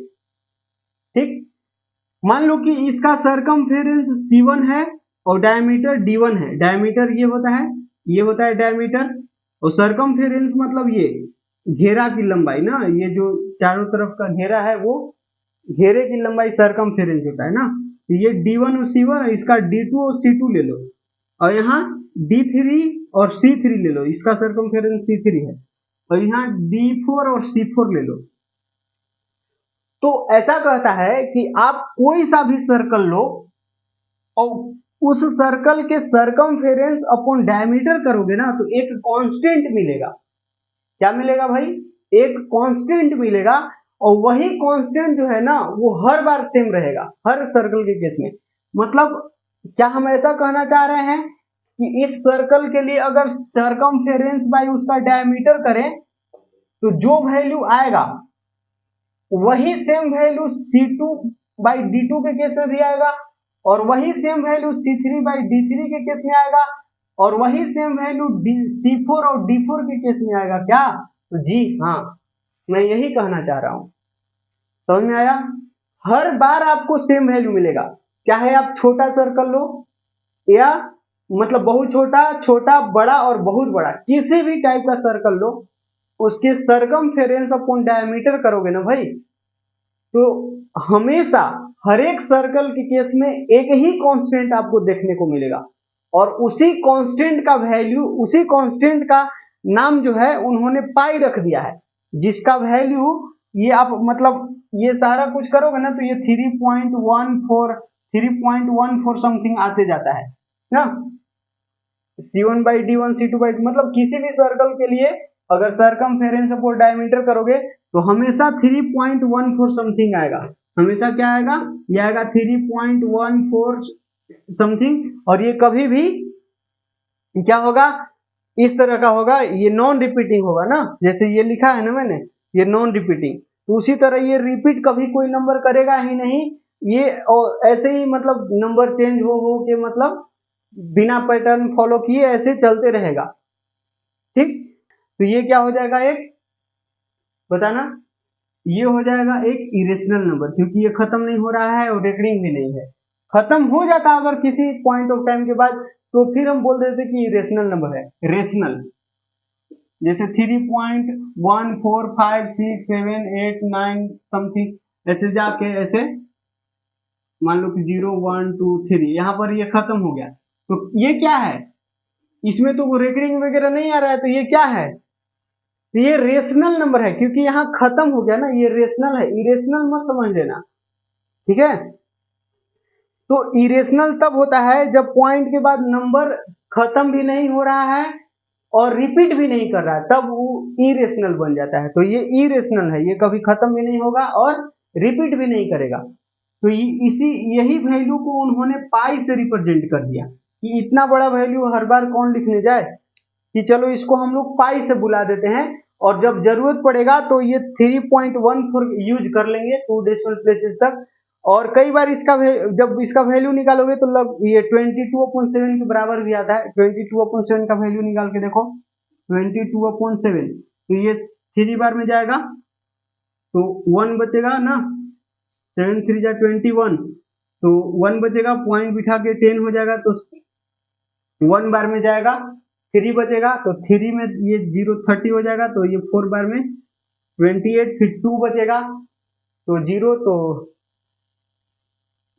ठीक। मान लो कि इसका सरकमफेरेंस C1 है और डायमीटर D1 है, डायमीटर ये होता है डायमीटर, और सरकमफेरेंस मतलब ये घेरा की लंबाई ना, ये जो चारों तरफ का घेरा है वो घेरे की लंबाई सरकमफेरेंस होता है ना, ये D1 और C1, इसका D2 और C2 ले लो, और यहाँ D3 और C3 ले लो, इसका सरकमफेरेंस C3 है, और यहाँ D4 और C4 ले लो। तो ऐसा कहता है कि आप कोई सा भी सर्कल लो और उस सर्कल के सरकमफेरेंस अपॉन डायमीटर करोगे ना तो एक कांस्टेंट मिलेगा। क्या मिलेगा भाई? एक कांस्टेंट मिलेगा, और वही कांस्टेंट जो है ना वो हर बार सेम रहेगा हर सर्कल के केस में। मतलब क्या हम ऐसा कहना चाह रहे हैं कि इस सर्कल के लिए अगर सरकमफेरेंस बाय उसका डायमीटर करें तो जो वैल्यू आएगा वही same value C2 by D2 के केस में भी आएगा, और वही same value C3 by D3 के केस में आएगा, और वही सेम वैल्यू C4 और D4 के केस में आएगा। क्या? तो जी हाँ, मैं यही कहना चाह रहा हूं। समझ में आया? हर बार आपको सेम वैल्यू मिलेगा, चाहे आप छोटा सर्कल लो या मतलब बहुत छोटा, छोटा, बड़ा और बहुत बड़ा, किसी भी टाइप का सर्कल लो, उसके सरकमफेरेंस अपॉन डायमीटर करोगे ना भाई, तो हमेशा हर एक सर्कल के केस में एक ही कांस्टेंट आपको देखने को मिलेगा, और उसी कांस्टेंट का वैल्यू, उसी कांस्टेंट का नाम जो है उन्होंने पाई रख दिया है, जिसका वैल्यू ये आप मतलब ये सारा कुछ करोगे ना तो ये 3.14 समथिंग आते जाता है ना। C1 by D1, C2 by मतलब किसी भी सर्कल के लिए अगर सरकमफेरेंस अपॉन डायमीटर करोगे तो हमेशा 3.14 समथिंग आएगा। हमेशा क्या आएगा? ये आएगा 3.14 समथिंग, और ये कभी भी क्या होगा? इस तरह का होगा, ये नॉन रिपीटिंग होगा ना, जैसे ये लिखा है ना मैंने, ये नॉन रिपीटिंग, तो उसी तरह ये रिपीट कभी कोई नंबर करेगा ही नहीं, ये ऐसे ही मतलब नंबर चेंज हो के मतलब बिना पैटर्न फॉलो किए ऐसे चलते रहेगा। ठीक, तो ये क्या हो जाएगा? एक बताना, ये हो जाएगा एक इरेशनल नंबर, क्योंकि ये खत्म नहीं हो रहा है और रिकरिंग भी नहीं है। खत्म हो जाता अगर किसी पॉइंट ऑफ टाइम के बाद तो फिर हम बोल देते कि इरेशनल नंबर है, रेशनल, जैसे 3.145678 समथिंग ऐसे जाके ऐसे मान लो कि 0 1 2 3 यहाँ पर ये खत्म हो गया, तो ये क्या है? इसमें तो रिकरिंग वगैरह नहीं आ रहा है, तो ये क्या है? तो ये रेशनल नंबर है, क्योंकि यहाँ खत्म हो गया ना, ये रेशनल है, इरेशनल मत समझ लेना। ठीक है, तो इरेशनल तब होता है जब पॉइंट के बाद नंबर खत्म भी नहीं हो रहा है और रिपीट भी नहीं कर रहा है, तब वो इरेशनल बन जाता है। तो ये इरेशनल है, ये कभी खत्म भी नहीं होगा और रिपीट भी नहीं करेगा। तो इसी यही वैल्यू को उन्होंने पाई से रिप्रेजेंट कर दिया कि इतना बड़ा वैल्यू हर बार कौन लिखने जाए, कि चलो इसको हम लोग पाई से बुला देते हैं, और जब जरूरत पड़ेगा तो ये 3.14 यूज कर लेंगे 2 डेसिमल प्लेसेस तक, और कई बार इसका जब इसका वैल्यू निकालोगे तो ये 22/7 के बराबर भी आता है। 22/7 का वैल्यू निकाल के देखो, 22/7, तो ये 3 बार में जाएगा तो 1 बचेगा ना, 7 3 जा 21, तो 1 बचेगा, पॉइंट बिठा के 10 हो जाएगा, तो 1 बार में जाएगा, 3 बचेगा, तो 3 में ये 0 30 हो जाएगा, तो ये 4 बार में 28, फिर 2 बचेगा तो 0, तो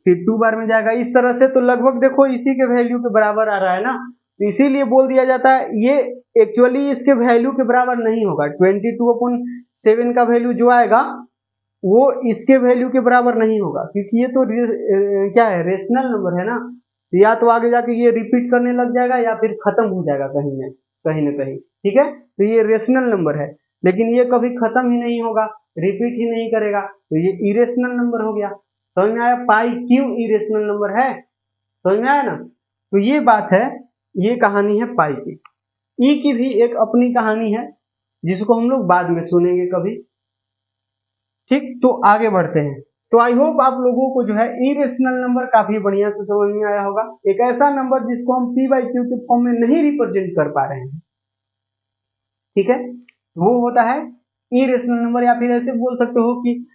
फिर 2 बार में जाएगा, इस तरह से। तो लगभग देखो इसी के वैल्यू के बराबर आ रहा है ना, तो इसीलिए बोल दिया जाता है ये एक्चुअली इसके वैल्यू के बराबर नहीं होगा। 22/7 का वैल्यू जो आएगा वो इसके वैल्यू के बराबर नहीं होगा, क्योंकि ये तो क्या है, रेशनल नंबर है ना, तो या तो आगे जाके ये रिपीट करने लग जाएगा या फिर खत्म हो जाएगा कहीं ना कहीं। ठीक है, तो ये रेशनल नंबर है, लेकिन ये कभी खत्म ही नहीं होगा, रिपीट ही नहीं करेगा, तो ये इरेशनल नंबर हो गया। समझ में आया पाई क्यों इरेशनल नंबर है? समझ में आया ना? तो ये बात है, ये कहानी है पाई की। ई की भी एक अपनी कहानी है जिसको हम लोग बाद में सुनेंगे कभी। ठीक, तो आगे बढ़ते हैं। तो आई होप आप लोगों को जो है इरेशनल नंबर काफी बढ़िया से समझ में आया होगा। एक ऐसा नंबर जिसको हम पी बाई क्यू के फॉर्म में नहीं रिप्रेजेंट कर पा रहे हैं, ठीक है, वो होता है इरेशनल नंबर, या फिर ऐसे बोल सकते हो कि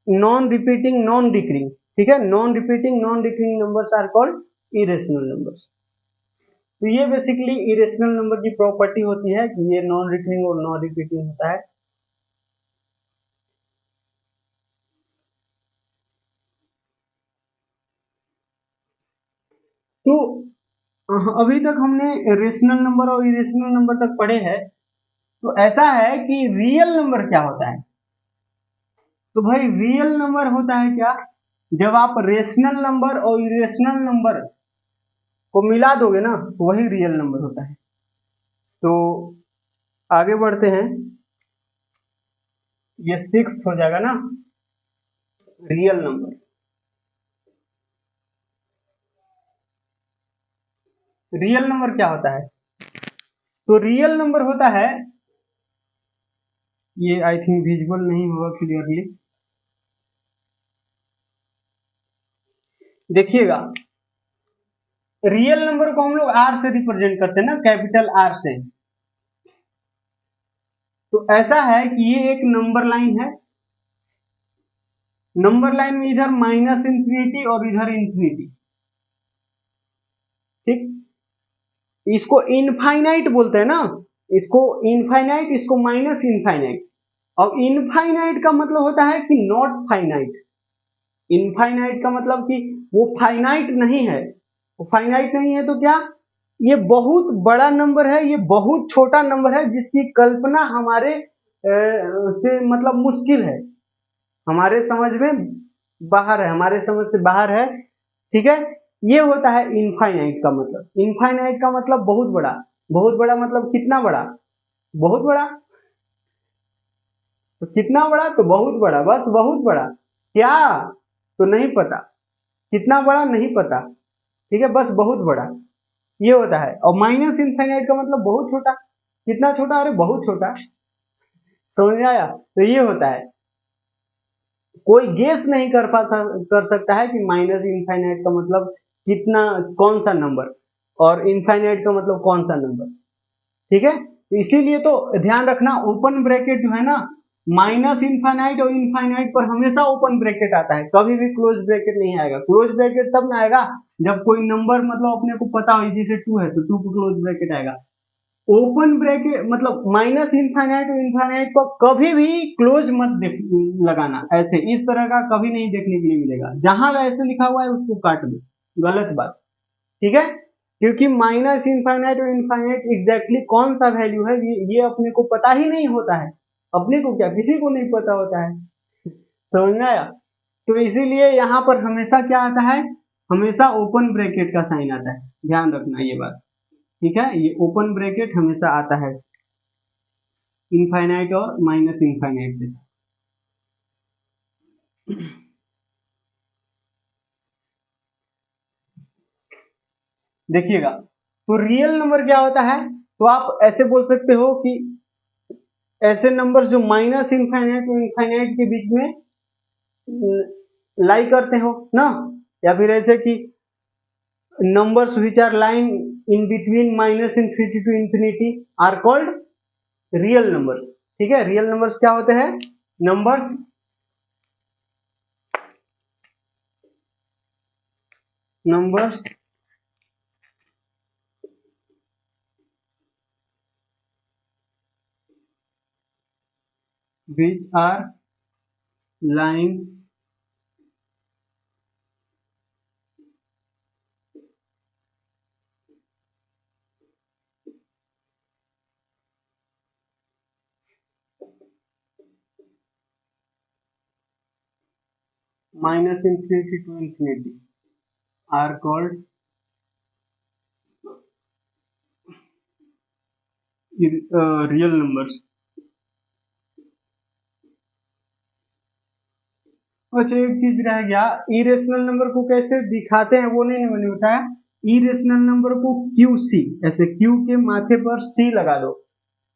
नॉन रिपीटिंग नॉन डिक्रिंग। ठीक है, non repeating non recurring numbers are called irrational numbers. तो ये बेसिकली इरेशनल नंबर की प्रॉपर्टी होती है कि ये नॉन रिकरिंग और नॉन रिपीटिंग होता है। तो अभी तक हमने रेशनल नंबर और इरेशनल नंबर तक पढ़े हैं। तो ऐसा है कि रियल नंबर क्या होता है? तो भाई रियल नंबर होता है क्या, जब आप रेशनल नंबर और इरेशनल नंबर वो मिला दोगे ना वही रियल नंबर होता है। तो आगे बढ़ते हैं, ये 6th हो जाएगा ना रियल नंबर। रियल नंबर क्या होता है? तो रियल नंबर होता है, ये आई थिंक विजुअल नहीं होगा क्लियरली, देखिएगा रियल नंबर को हम लोग आर से रिप्रेजेंट करते हैं ना, कैपिटल आर से। तो ऐसा है कि ये एक नंबर लाइन है, नंबर लाइन में इधर माइनस इंफिनिटी और इधर इंफिनिटी, ठीक। इसको इनफाइनाइट बोलते हैं ना, इसको इनफाइनाइट, इसको माइनस इनफाइनाइट। और इनफाइनाइट का मतलब होता है कि नॉट फाइनाइट। इनफाइनाइट का मतलब कि वो फाइनाइट नहीं है, वो फाइनाइट नहीं है तो क्या, ये बहुत बड़ा नंबर है, ये बहुत छोटा नंबर है जिसकी कल्पना हमारे से मतलब मुश्किल है, हमारे समझ में बाहर है, हमारे समझ से बाहर है, ठीक है। ये होता है इनफाइनाइट का मतलब। इनफाइनाइट का मतलब बहुत बड़ा। बहुत बड़ा मतलब कितना बड़ा? बहुत बड़ा। तो कितना बड़ा? तो बहुत बड़ा, बस बहुत बड़ा। क्या? तो नहीं पता, कितना बड़ा नहीं पता, ठीक है, बस बहुत बड़ा, ये होता है। और माइनस इनफाइनाइट का मतलब बहुत छोटा। कितना छोटा? अरे बहुत छोटा, समझ में आया? तो ये होता है, कोई गेस नहीं कर सकता है कि माइनस इनफाइनाइट का मतलब कितना, कौन सा नंबर, और इनफाइनाइट का मतलब कौन सा नंबर, ठीक है। इसीलिए तो ध्यान रखना, ओपन ब्रैकेट जो है ना, माइनस इनफाइनाइट और इनफाइनाइट पर हमेशा ओपन ब्रैकेट आता है, कभी भी क्लोज ब्रैकेट नहीं आएगा। क्लोज ब्रैकेट तब ना आएगा जब कोई नंबर मतलब अपने को पता हो, जैसे 2 है तो 2 को क्लोज ब्रैकेट आएगा। ओपन ब्रैकेट मतलब माइनस इनफाइनाइट और इनफाइनाइट को कभी भी क्लोज मत लगाना, ऐसे इस तरह का कभी नहीं देखने के लिए मिलेगा। जहां ऐसे लिखा हुआ है उसको काट दो, गलत बात, ठीक है। क्योंकि माइनस इनफाइनाइट और इनफाइनाइट एग्जैक्टली कौन सा वैल्यू है ये अपने को पता ही नहीं होता है। अपने को क्या, किसी को नहीं पता होता है, समझ में आया? तो इसीलिए यहाँ पर हमेशा क्या आता है, हमेशा ओपन ब्रैकेट का साइन आता है, ध्यान रखना ये बात, ठीक है। ये ओपन ब्रैकेट हमेशा आता है इनफाइनाइट और माइनस इनफाइनाइट के साथ। देखिएगा, तो रियल नंबर क्या होता है, तो आप ऐसे बोल सकते हो कि ऐसे नंबर जो माइनस इनफाइनाइट और इनफाइनाइट के बीच में लाई करते हो ना, या फिर ऐसे कि numbers which are lying in between minus infinity to infinity are called real numbers, ठीक है। रियल नंबर्स क्या होते हैं? Numbers numbers which are lying minus infinity to infinity are called real numbers। अच्छा, एक चीज रह गया, इरेशनल नंबर को कैसे दिखाते हैं वो नहीं मैंने बताया। इरेशनल नंबर को क्यू सी, ऐसे क्यू के माथे पर सी लगा दो,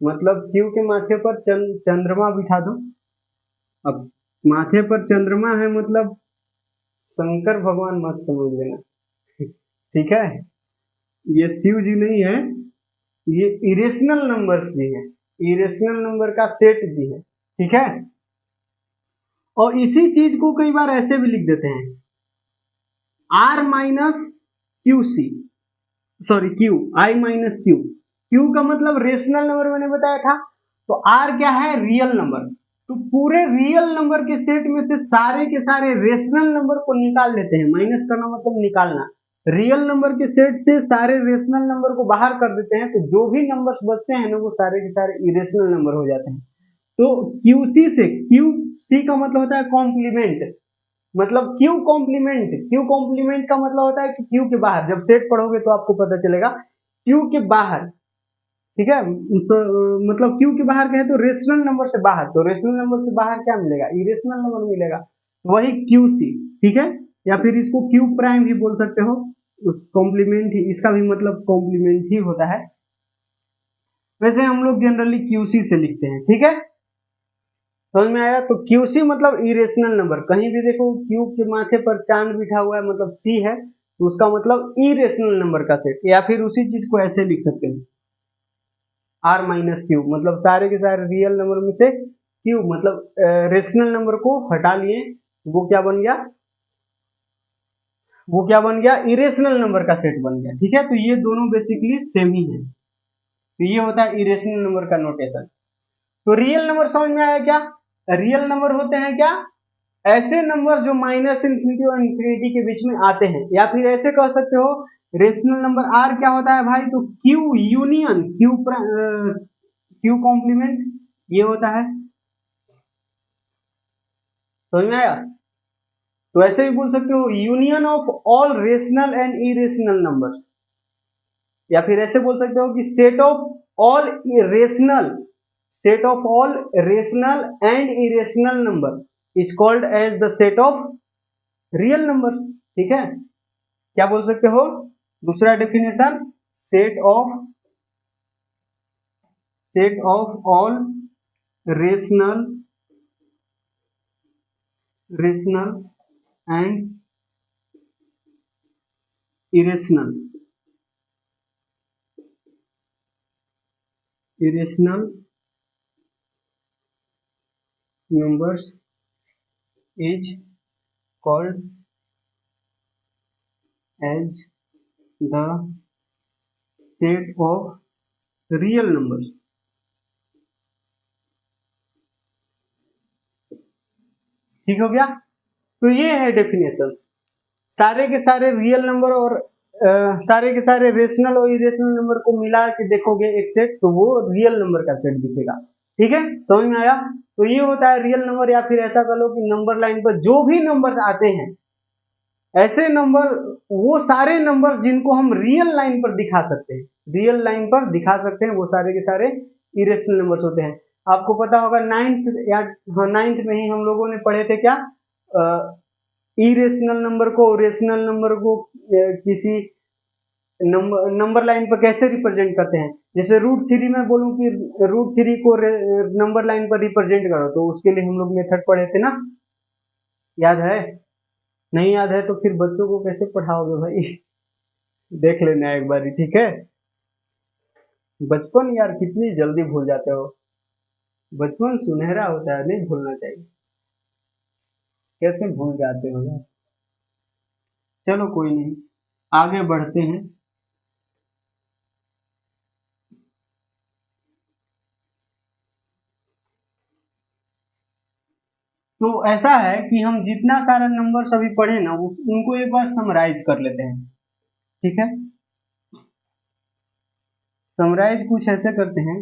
मतलब क्यू के माथे पर चंद्रमा बिठा दो। अब माथे पर चंद्रमा है मतलब शंकर भगवान मत समझ लेना, ठीक है। ये शिव जी नहीं है, ये इरेशनल नंबर्स भी है, इरेशनल नंबर का सेट भी है, ठीक है। और इसी चीज को कई बार ऐसे भी लिख देते हैं, R minus Q C, sorry Q, I minus Q. Q का मतलब रेशनल नंबर मैंने बताया था, तो आर क्या है? Real number. तो पूरे रियल नंबर के सेट में से सारे के सारे रेशनल नंबर को निकाल लेते हैं, माइनस करना मतलब निकालना। रियल नंबर के सेट से सारे रेशनल नंबर को बाहर कर देते हैं, तो जो भी नंबर्स बचते हैं ना वो सारे के सारे इरेशनल नंबर हो जाते हैं। तो क्यूसी से, क्यू सी का मतलब होता है कॉम्प्लीमेंट, मतलब क्यू कॉम्प्लीमेंट का मतलब होता है कि क्यू के बाहर, जब सेट पढ़ोगे तो आपको पता चलेगा क्यू के बाहर, ठीक है। मतलब क्यू के बाहर कहे तो रेशनल नंबर से बाहर, तो रेशनल नंबर से बाहर क्या मिलेगा, इरेशनल नंबर मिलेगा, वही क्यू सी, ठीक है। या फिर इसको क्यू प्राइम भी बोल सकते हो, उस कॉम्प्लीमेंट ही, इसका भी मतलब कॉम्प्लीमेंट ही होता है। वैसे हम लोग जनरली क्यूसी से लिखते हैं, ठीक है, समझ में आया। तो क्यूसी मतलब इरेशनल नंबर, कहीं भी देखो क्यू के माथे पर चांद बिठा हुआ है मतलब सी है, तो उसका मतलब इरेशनल नंबर का सेट। या फिर उसी चीज को ऐसे लिख सकते हैं, आर माइनस क्यू, मतलब सारे के सारे रियल नंबर में से क्यू मतलब रेशनल नंबर को हटा लिए, वो क्या बन गया, इरेशनल नंबर का सेट बन गया, ठीक है। तो ये दोनों बेसिकली सेम ही है, तो ये होता है इरेशनल नंबर का नोटेशन। तो रियल नंबर समझ में आया क्या, रियल नंबर होते हैं क्या, ऐसे नंबर जो माइनस इंफिनिटी और इंफिनिटी के बीच में आते हैं। या फिर ऐसे कह सकते हो रेशनल नंबर आर क्या होता है भाई, तो क्यू यूनियन क्यू कॉम्प्लीमेंट, ये होता है, समझ में आया। तो ऐसे भी बोल सकते हो union of all rational and irrational numbers, या फिर ऐसे बोल सकते हो कि rational set of all rational and irrational number is called as the set of real numbers, ठीक है। क्या बोल सकते हो, दूसरा definition, set of all rational and irrational numbers is called as the set of real numbers, ठीक हो गया। तो ये है डेफिनेशन, सारे के सारे रियल नंबर और सारे के सारे रेशनल और इरेशनल नंबर को मिला के देखोगे एक सेट, तो वो रियल नंबर का सेट दिखेगा, ठीक है, समझ में आया। तो ये होता है रियल नंबर। या फिर ऐसा कर लो कि नंबर लाइन पर जो भी नंबर आते हैं, ऐसे नंबर, वो सारे नंबर्स जिनको हम रियल लाइन पर दिखा सकते हैं, वो सारे के सारे इरेशनल नंबर्स होते हैं। आपको पता होगा नाइन्थ में ही हम लोगों ने पढ़े थे क्या, इरेशनल नंबर को रेशनल नंबर को किसी नंबर लाइन पर कैसे रिप्रेजेंट करते हैं। जैसे √3 में बोलूं कि √3 को नंबर लाइन पर रिप्रेजेंट करो, तो उसके लिए हम लोग मेथड पढ़े थे ना, याद है, नहीं याद है तो फिर बच्चों को कैसे पढ़ाओगे भाई देख लेना एक बार, ठीक है। बचपन यार कितनी जल्दी भूल जाते हो, बचपन सुनहरा होता है, नहीं भूलना चाहिए, कैसे भूल जाते हो यार। चलो कोई नहीं, आगे बढ़ते हैं। तो ऐसा है कि हम जितना सारा नंबर अभी पढ़े ना, उनको एक बार समराइज कर लेते हैं, ठीक है। समराइज कुछ ऐसे करते हैं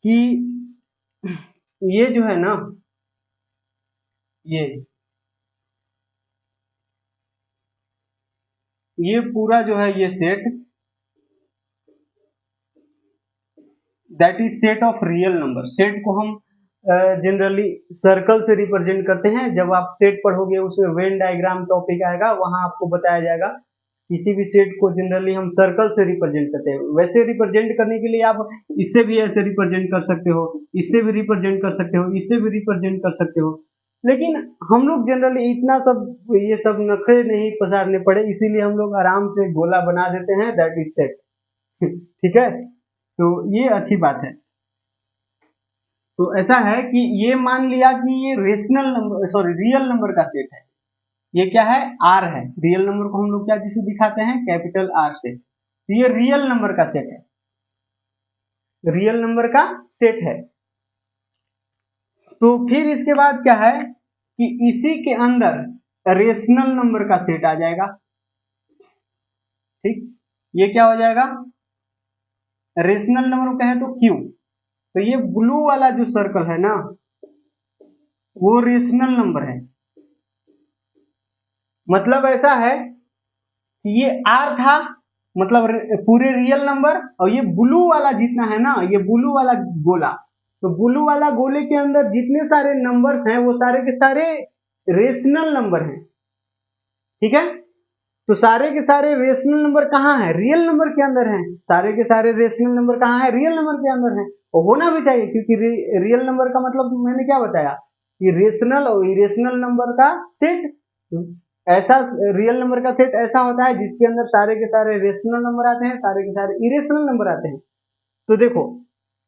कि ये जो है ना, ये पूरा जो है ये set, that is set of real number. Set को हम जनरली सर्कल से रिप्रेजेंट करते हैं। जब आप सेट पढ़ोगे उसमें वेन डायग्राम टॉपिक आएगा, वहां आपको बताया जाएगा। किसी भी सेट को जनरली हम सर्कल से रिप्रेजेंट करते हैं। वैसे रिप्रेजेंट करने के लिए आप इससे भी ऐसे रिप्रेजेंट कर सकते हो, इससे भी रिप्रेजेंट कर सकते हो, इससे भी रिप्रेजेंट कर सकते हो। लेकिन हम लोग जनरली इतना सब ये सब नखरे नहीं पसारने पड़े, इसीलिए हम लोग आराम से गोला बना देते हैं, दैट इज सेट ठीक है। तो ये अच्छी बात है। तो ऐसा है कि ये मान लिया कि ये rational number, sorry real number का सेट है। ये क्या है, आर है। रियल नंबर को हम लोग क्या जिसे दिखाते हैं, कैपिटल आर से। तो ये रियल नंबर का सेट है, रियल नंबर का सेट है। तो फिर इसके बाद क्या है कि इसी के अंदर रेशनल नंबर का सेट आ जाएगा, ठीक। ये क्या हो जाएगा, रेशनल नंबर कहें तो क्यू। तो ये ब्लू वाला जो सर्कल है ना, वो रेशनल नंबर है। मतलब ऐसा है कि ये आर था, मतलब पूरे रियल नंबर, और ये ब्लू वाला जितना है ना, ये ब्लू वाला गोला, तो ब्लू वाला गोले के अंदर जितने सारे नंबर्स हैं वो सारे के सारे रेशनल नंबर हैं। ठीक है, तो सारे के सारे रेशनल नंबर कहाँ है? रियल नंबर के अंदर हैं। सारे के सारे रेशनल नंबर कहाँ है? रियल नंबर के अंदर हैं, और होना भी चाहिए, क्योंकि रियल नंबर का मतलब मैंने क्या बताया कि रेशनल और इरेशनल नंबर का सेट, ऐसा रियल नंबर का सेट ऐसा होता है जिसके अंदर सारे के सारे रेशनल नंबर आते हैं, सारे के सारे इरेशनल नंबर आते हैं। तो देखो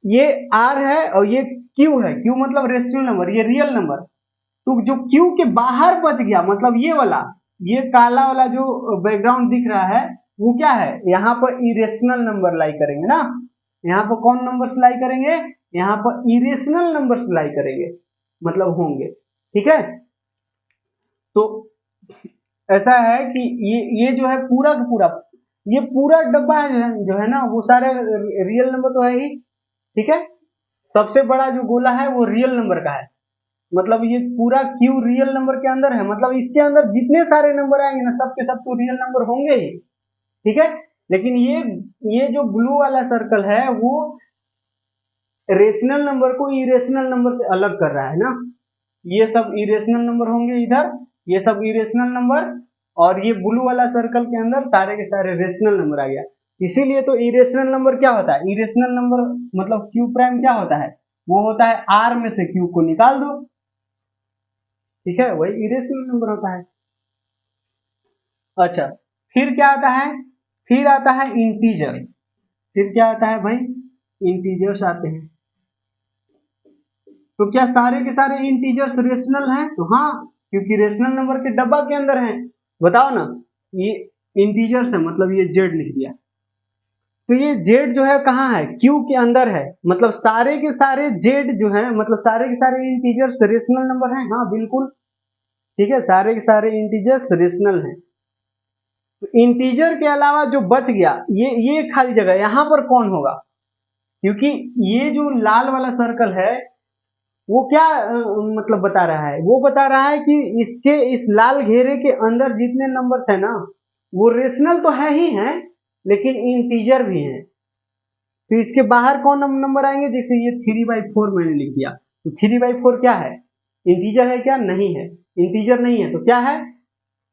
ये आर है और ये क्यू है, क्यू मतलब रेशनल नंबर, ये रियल नंबर। तो जो क्यू के बाहर बच गया, मतलब ये वाला, ये काला वाला जो बैकग्राउंड दिख रहा है, वो क्या है? यहाँ पर इरेशनल नंबर लाई करेंगे ना, यहाँ पर कौन नंबर्स लाई करेंगे? यहाँ पर इरेशनल नंबर्स लाई करेंगे, मतलब होंगे। ठीक है, तो ऐसा है कि ये जो है पूरा का पूरा, ये पूरा डब्बा जो है ना, वो सारे रियल नंबर तो है ही। ठीक है, सबसे बड़ा जो गोला है वो रियल नंबर का है, मतलब ये पूरा क्यू रियल नंबर के अंदर है, मतलब इसके अंदर जितने सारे नंबर आएंगे ना, सब के सब तो रियल नंबर होंगे ही। ठीक है, लेकिन ये जो ब्लू वाला सर्कल है वो रेशनल नंबर को इरेशनल नंबर से अलग कर रहा है ना, ये सब इरेशनल नंबर होंगे इधर, ये सब इरेशनल नंबर, और ये ब्लू वाला सर्कल के अंदर सारे के सारे रेशनल नंबर आ गया। इसीलिए तो इरेशनल नंबर क्या होता है? इरेशनल नंबर मतलब क्यू प्राइम क्या होता है? वो होता है आर में से क्यू को निकाल दो। ठीक है, वही इरेशनल नंबर होता है। अच्छा, फिर क्या आता है? फिर आता है इंटीजर। फिर क्या आता है भाई? इंटीजर्स आते हैं। तो क्या सारे के सारे इंटीजर्स रेशनल हैं? तो हाँ, क्योंकि रेशनल नंबर के डब्बा के अंदर हैं। बताओ ना, ये इंटीजर्स है, मतलब ये जेड लिख दिया, तो ये जेड जो है कहाँ है? क्यू के अंदर है, मतलब सारे के सारे जेड जो है, मतलब सारे के सारे इंटीजर्स रेशनल नंबर हैं। हाँ बिल्कुल, ठीक है, सारे के सारे इंटीजर्स रेशनल हैं। तो इंटीजर के अलावा जो बच गया, ये खाली जगह, यहाँ पर कौन होगा? क्योंकि ये जो लाल वाला सर्कल है वो क्या मतलब बता रहा है? वो बता रहा है कि इसके इस लाल घेरे के अंदर जितने नंबर्स है ना, वो रेशनल तो है ही है, लेकिन इंटीजर भी है। तो इसके बाहर कौन नंबर आएंगे? जैसे ये 3/4 मैंने लिख दिया, तो 3/4 क्या है? इंटीजर है क्या? नहीं है, इंटीजर नहीं है, तो क्या है?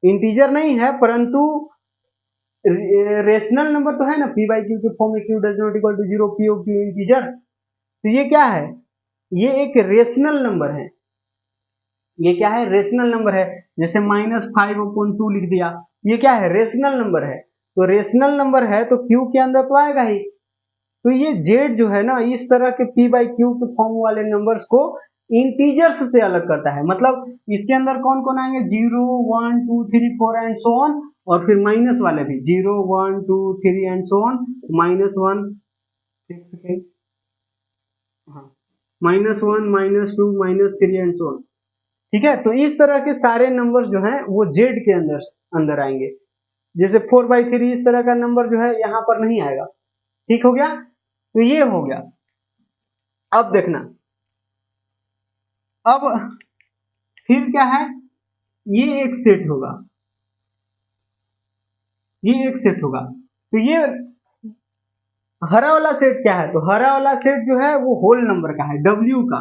इंटीजर नहीं है, परंतु रेशनल नंबर तो है ना, पी बाई क्यू के फॉर्म में, q does not equal to 0, p of q integer. तो ये क्या है? ये एक रेशनल नंबर है। ये क्या है? रेशनल नंबर है। जैसे -5/2 लिख दिया, ये क्या है? रेशनल नंबर है। तो रेशनल नंबर है तो क्यू के अंदर तो आएगा ही। तो ये जेड जो है ना, इस तरह के पी बाई क्यू के फॉर्म वाले नंबर्स को इंटीजर्स से अलग करता है। मतलब इसके अंदर कौन कौन आएंगे? 0, 1, 2, 3, 4 एंड सो ऑन, और फिर माइनस वाले भी 0, 1, 2, 3 एंड सो ऑन, -1, हाँ, -1, -2, -3 एंड सो ऑन। ठीक है, तो इस तरह के सारे नंबर्स जो हैं वो जेड के अंदर अंदर आएंगे। जैसे 4/3 इस तरह का नंबर जो है यहाँ पर नहीं आएगा। ठीक हो गया, तो ये हो गया। अब देखना, अब फिर क्या है? ये एक सेट होगा, ये एक सेट होगा। तो ये हरा वाला सेट क्या है? तो हरा वाला सेट जो है वो होल नंबर का है, डब्ल्यू का,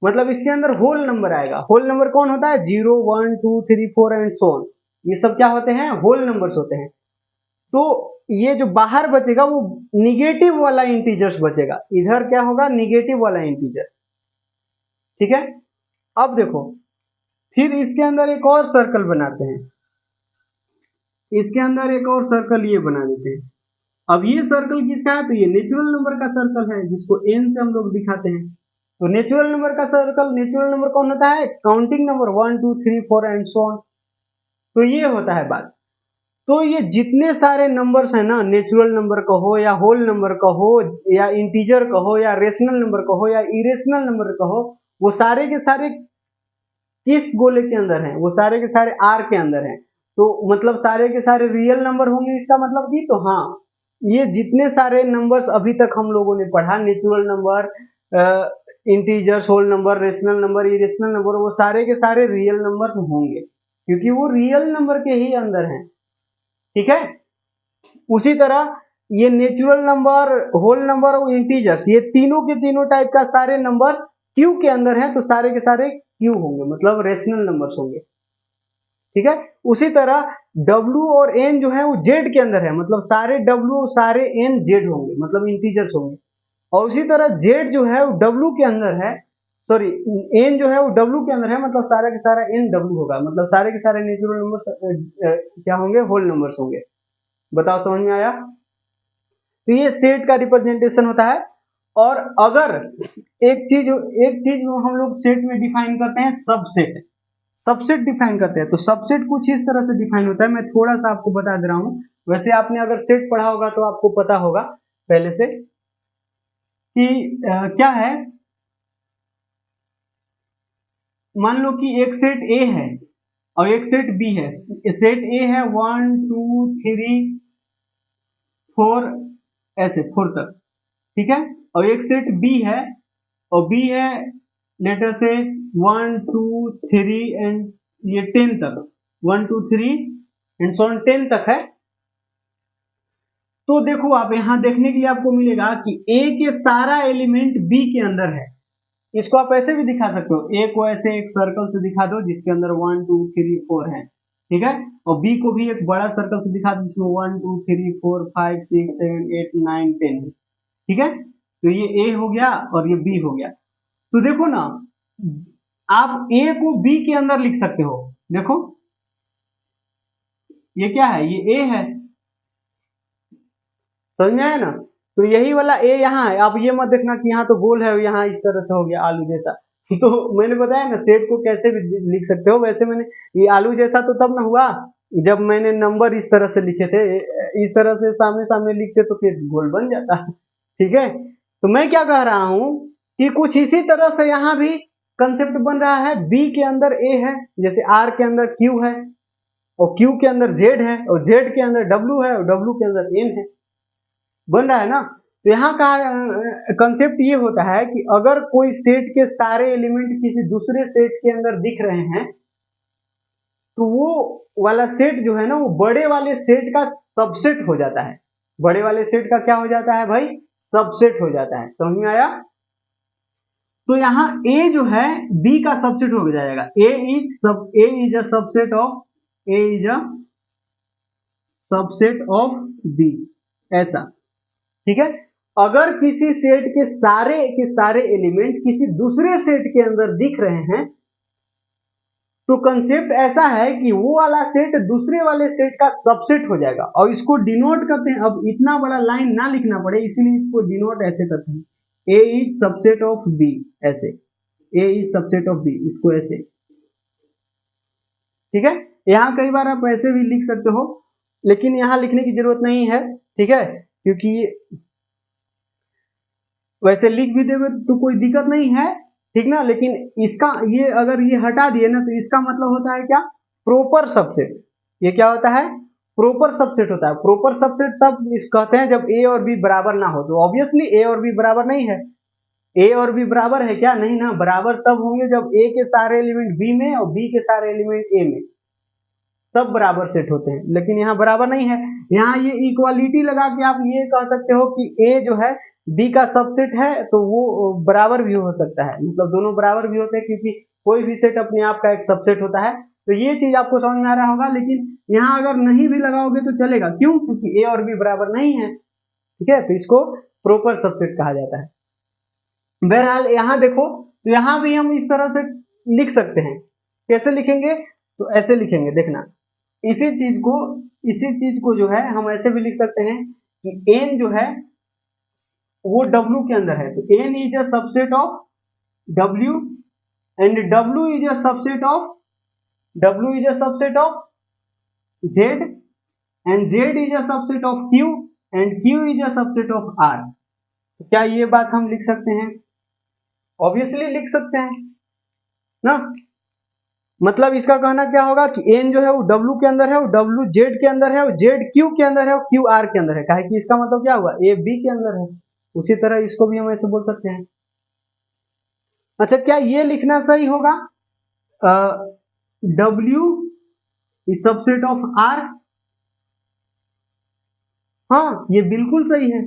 मतलब इसके अंदर होल नंबर आएगा। होल नंबर कौन होता है? 0, 1, 2, 3, 4 एंड सो ऑन, ये सब क्या होते हैं? होल नंबर्स होते हैं। तो ये जो बाहर बचेगा वो निगेटिव वाला इंटीजर्स बचेगा, इधर क्या होगा? निगेटिव वाला इंटीजर। ठीक है, अब देखो, फिर इसके अंदर एक और सर्कल बनाते हैं, इसके अंदर एक और सर्कल ये बना देते हैं। अब ये सर्कल किसका है? तो ये नेचुरल नंबर का सर्कल है, जिसको एन से हम लोग दिखाते हैं। तो नेचुरल नंबर का सर्कल, नेचुरल नंबर कौन होता है? Counting number 1, 2, 3, 4 and so on. तो ये होता है बात। तो ये जितने सारे नंबर्स है ना, नेचुरल नंबर कहो या होल नंबर कहो या इंटीजर कहो या रेशनल नंबर कहो या इरेशनल नंबर कहो, वो सारे के सारे किस गोले के अंदर हैं? वो सारे के सारे आर के अंदर हैं। तो मतलब सारे के सारे रियल नंबर होंगे, इसका मतलब कि तो हाँ, ये जितने सारे नंबर्स अभी तक हम लोगों ने पढ़ा, natural number, integers, whole number, rational number, irrational number, वो सारे के सारे रियल नंबर्स होंगे। क्योंकि वो रियल नंबर के ही अंदर है। ठीक है, उसी तरह ये नेचुरल नंबर, होल नंबर और इंटीजर्स, ये तीनों के तीनों टाइप का सारे नंबर्स क्यू के अंदर हैं, तो सारे के सारे क्यू होंगे, मतलब रेशनल नंबर्स होंगे। ठीक है, उसी तरह W और N जो है वो Z के अंदर है, मतलब सारे W सारे N Z होंगे, मतलब इंटीजर्स होंगे। और उसी तरह Z जो है वो W के अंदर है, सॉरी N जो है वो W के अंदर है, मतलब सारा के सारा N W होगा, मतलब सारे के सारे नेचुरल नंबर्स क्या होंगे, होल नंबर्स होंगे। बताओ समझ में आया? तो ये सेट का रिप्रेजेंटेशन होता है। और अगर एक चीज हम लोग सेट में डिफाइन करते हैं, सबसेट। सबसेट डिफाइन करते हैं, तो सबसेट कुछ इस तरह से डिफाइन होता है, मैं थोड़ा सा आपको बता दे रहा हूं। वैसे आपने अगर सेट पढ़ा होगा तो आपको पता होगा पहले से कि क्या है। मान लो कि एक सेट ए है और एक सेट बी है। सेट ए है 1 2 3 4, ऐसे 4 तक। ठीक है, और एक सेट बी है, और बी है लेटर से 1 2 3 एंड ये 10 तक, 1 2 3 एंड सो ऑन 10 तक है। तो देखो आप यहां देखने के लिए आपको मिलेगा कि ए के सारा एलिमेंट बी के अंदर है। इसको आप ऐसे भी दिखा सकते हो, ए को ऐसे एक सर्कल से दिखा दो जिसके अंदर 1 2 3 4 है। ठीक है, और बी को भी एक बड़ा सर्कल से दिखा दो जिसमें 1 2 3 4 5 6 7 8 9 10 है। ठीक है, तो ये ए हो गया और ये बी हो गया। तो देखो ना, आप ए को बी के अंदर लिख सकते हो। देखो ये क्या है, ये ए है, समझ में आया ना? तो यही वाला ए यहाँ है। आप ये मत देखना कि यहाँ तो गोल है, यहाँ इस तरह से हो गया आलू जैसा। तो मैंने बताया ना सेट को कैसे भी लिख सकते हो। वैसे मैंने ये आलू जैसा तो तब ना हुआ जब मैंने नंबर इस तरह से लिखे थे। इस तरह से सामने सामने लिखते तो फिर गोल बन जाता। ठीक है, तो मैं क्या कह रहा हूं कि कुछ इसी तरह से यहाँ भी कंसेप्ट बन रहा है। बी के अंदर ए है, जैसे आर के अंदर क्यू है, और क्यू के अंदर जेड है, और जेड के अंदर डब्ल्यू है, और डब्ल्यू के अंदर एन है। बन रहा है ना? तो यहाँ का कंसेप्ट ये होता है कि अगर कोई सेट के सारे एलिमेंट किसी दूसरे सेट के अंदर दिख रहे हैं, तो वो वाला सेट जो है ना वो बड़े वाले सेट का सबसेट हो जाता है। बड़े वाले सेट का क्या हो जाता है भाई? सबसेट हो जाता है। समझ में आया? तो यहाँ ए जो है बी का सबसेट हो जाएगा। A is a subset of B, ऐसा। ठीक है, अगर किसी सेट के सारे एलिमेंट किसी दूसरे सेट के अंदर दिख रहे हैं, तो कंसेप्ट ऐसा है कि वो वाला सेट दूसरे वाले सेट का सबसेट हो जाएगा। और इसको डिनोट करते हैं, अब इतना बड़ा लाइन ना लिखना पड़े इसीलिए इसको डिनोट ऐसे करते हैं, ए इज सबसेट ऑफ बी, ऐसे। ए इज सबसेट ऑफ बी, इसको ऐसे। ठीक है, यहां कई बार आप ऐसे भी लिख सकते हो, लेकिन यहां लिखने की जरूरत नहीं है। ठीक है, क्योंकि वैसे लिख भी दोगे तो कोई दिक्कत नहीं है, ठीक ना। लेकिन इसका ये अगर ये हटा दिए ना तो इसका मतलब होता है क्या? Proper subset. ये क्या होता है? प्रॉपर सबसेट होता है। प्रॉपर सबसेट तब कहते हैं जब ए और बी बराबर ना हो। तो ऑब्वियसली ए और बी बराबर नहीं है। ए और बी बराबर है क्या? नहीं ना। बराबर तब होंगे जब ए के सारे एलिमेंट बी में और बी के सारे एलिमेंट ए में, तब बराबर सेट होते हैं। लेकिन यहाँ बराबर नहीं है। यहाँ ये इक्वालिटी लगा के आप ये कह सकते हो कि ए जो है बी का सबसेट है, तो वो बराबर भी हो सकता है, मतलब दोनों बराबर भी होते हैं, क्योंकि कोई भी सेट अपने आप का एक सबसेट होता है। तो ये चीज आपको समझ में आ रहा होगा। लेकिन यहाँ अगर नहीं भी लगाओगे तो चलेगा, क्यों? क्योंकि ए और बी बराबर नहीं है। ठीक है, तो इसको प्रॉपर सबसेट कहा जाता है। बहरहाल यहाँ देखो, तो यहाँ भी हम इस तरह से लिख सकते हैं। कैसे लिखेंगे? तो ऐसे लिखेंगे, देखना। इसी चीज को जो है हम ऐसे भी लिख सकते हैं कि एन जो है वो डब्ल्यू के अंदर है, तो N is a subset of W, and W is a subset of Z, and Z is a subset of Q, and Q is a subset of R. तो क्या ये बात हम लिख सकते हैं? ऑब्वियसली लिख सकते हैं ना। मतलब इसका कहना क्या होगा कि एन जो है वो डब्ल्यू के अंदर है, वो डब्ल्यू जेड के अंदर है, वो जेड क्यू के अंदर है, वो क्यू आर के अंदर है। काहे कि इसका मतलब क्या हुआ? ए बी के अंदर है। उसी तरह इसको भी हम ऐसे बोल सकते हैं। अच्छा, क्या ये लिखना सही होगा? W is subset of R. हाँ ये बिल्कुल सही है,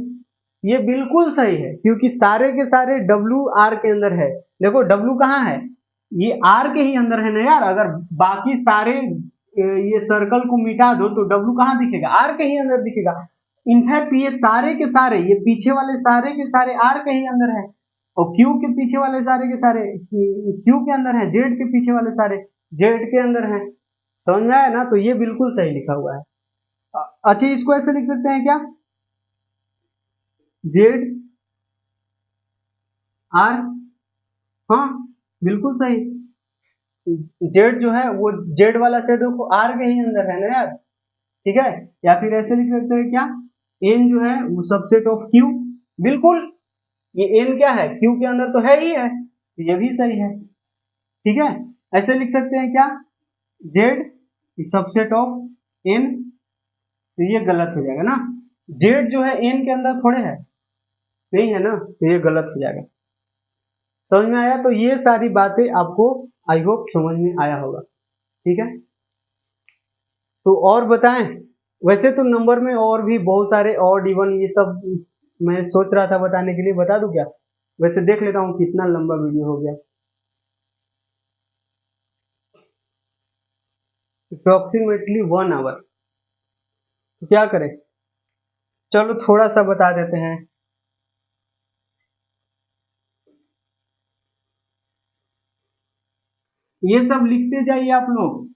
ये बिल्कुल सही है, क्योंकि सारे के सारे डब्ल्यू आर के अंदर है। देखो डब्ल्यू कहाँ है, ये आर के ही अंदर है ना यार। अगर बाकी सारे ये सर्कल को मिटा दो तो डब्ल्यू कहाँ दिखेगा, आर के ही अंदर दिखेगा। इनफैक्ट ये सारे के सारे, ये पीछे वाले सारे के सारे आर के ही अंदर है, और क्यू के पीछे वाले सारे के सारे क्यू के अंदर है, जेड के पीछे वाले सारे जेड के अंदर है। समझ में आया ना, तो ये बिल्कुल सही लिखा हुआ है। अच्छा इसको ऐसे लिख सकते हैं क्या, जेड आर, हाँ बिल्कुल सही। जेड जो है वो जेड वाला सेट को आर के ही अंदर है ना यार, ठीक है। या फिर ऐसे लिख सकते हैं क्या, एन जो है वो सबसेट ऑफ क्यू, बिल्कुल ये एन क्या है, क्यू के अंदर तो है ही है, तो ये भी सही है, ठीक है। ऐसे लिख सकते हैं क्या, जेड सबसेट ऑफ एन, तो ये गलत हो जाएगा ना, जेड जो है एन के अंदर थोड़े है, नहीं है ना, तो ये गलत हो जाएगा। समझ में आया, तो ये सारी बातें आपको आई होप समझ में आया होगा, ठीक है। तो और बताएं, वैसे तो नंबर में और भी बहुत सारे ऑड इवन ये सब मैं सोच रहा था बताने के लिए, बता दूं क्या, वैसे देख लेता हूँ कितना लंबा वीडियो हो गया, अप्रोक्सीमेटली 1 आवर। तो क्या करें, चलो थोड़ा सा बता देते हैं। ये सब लिखते जाइए आप लोग,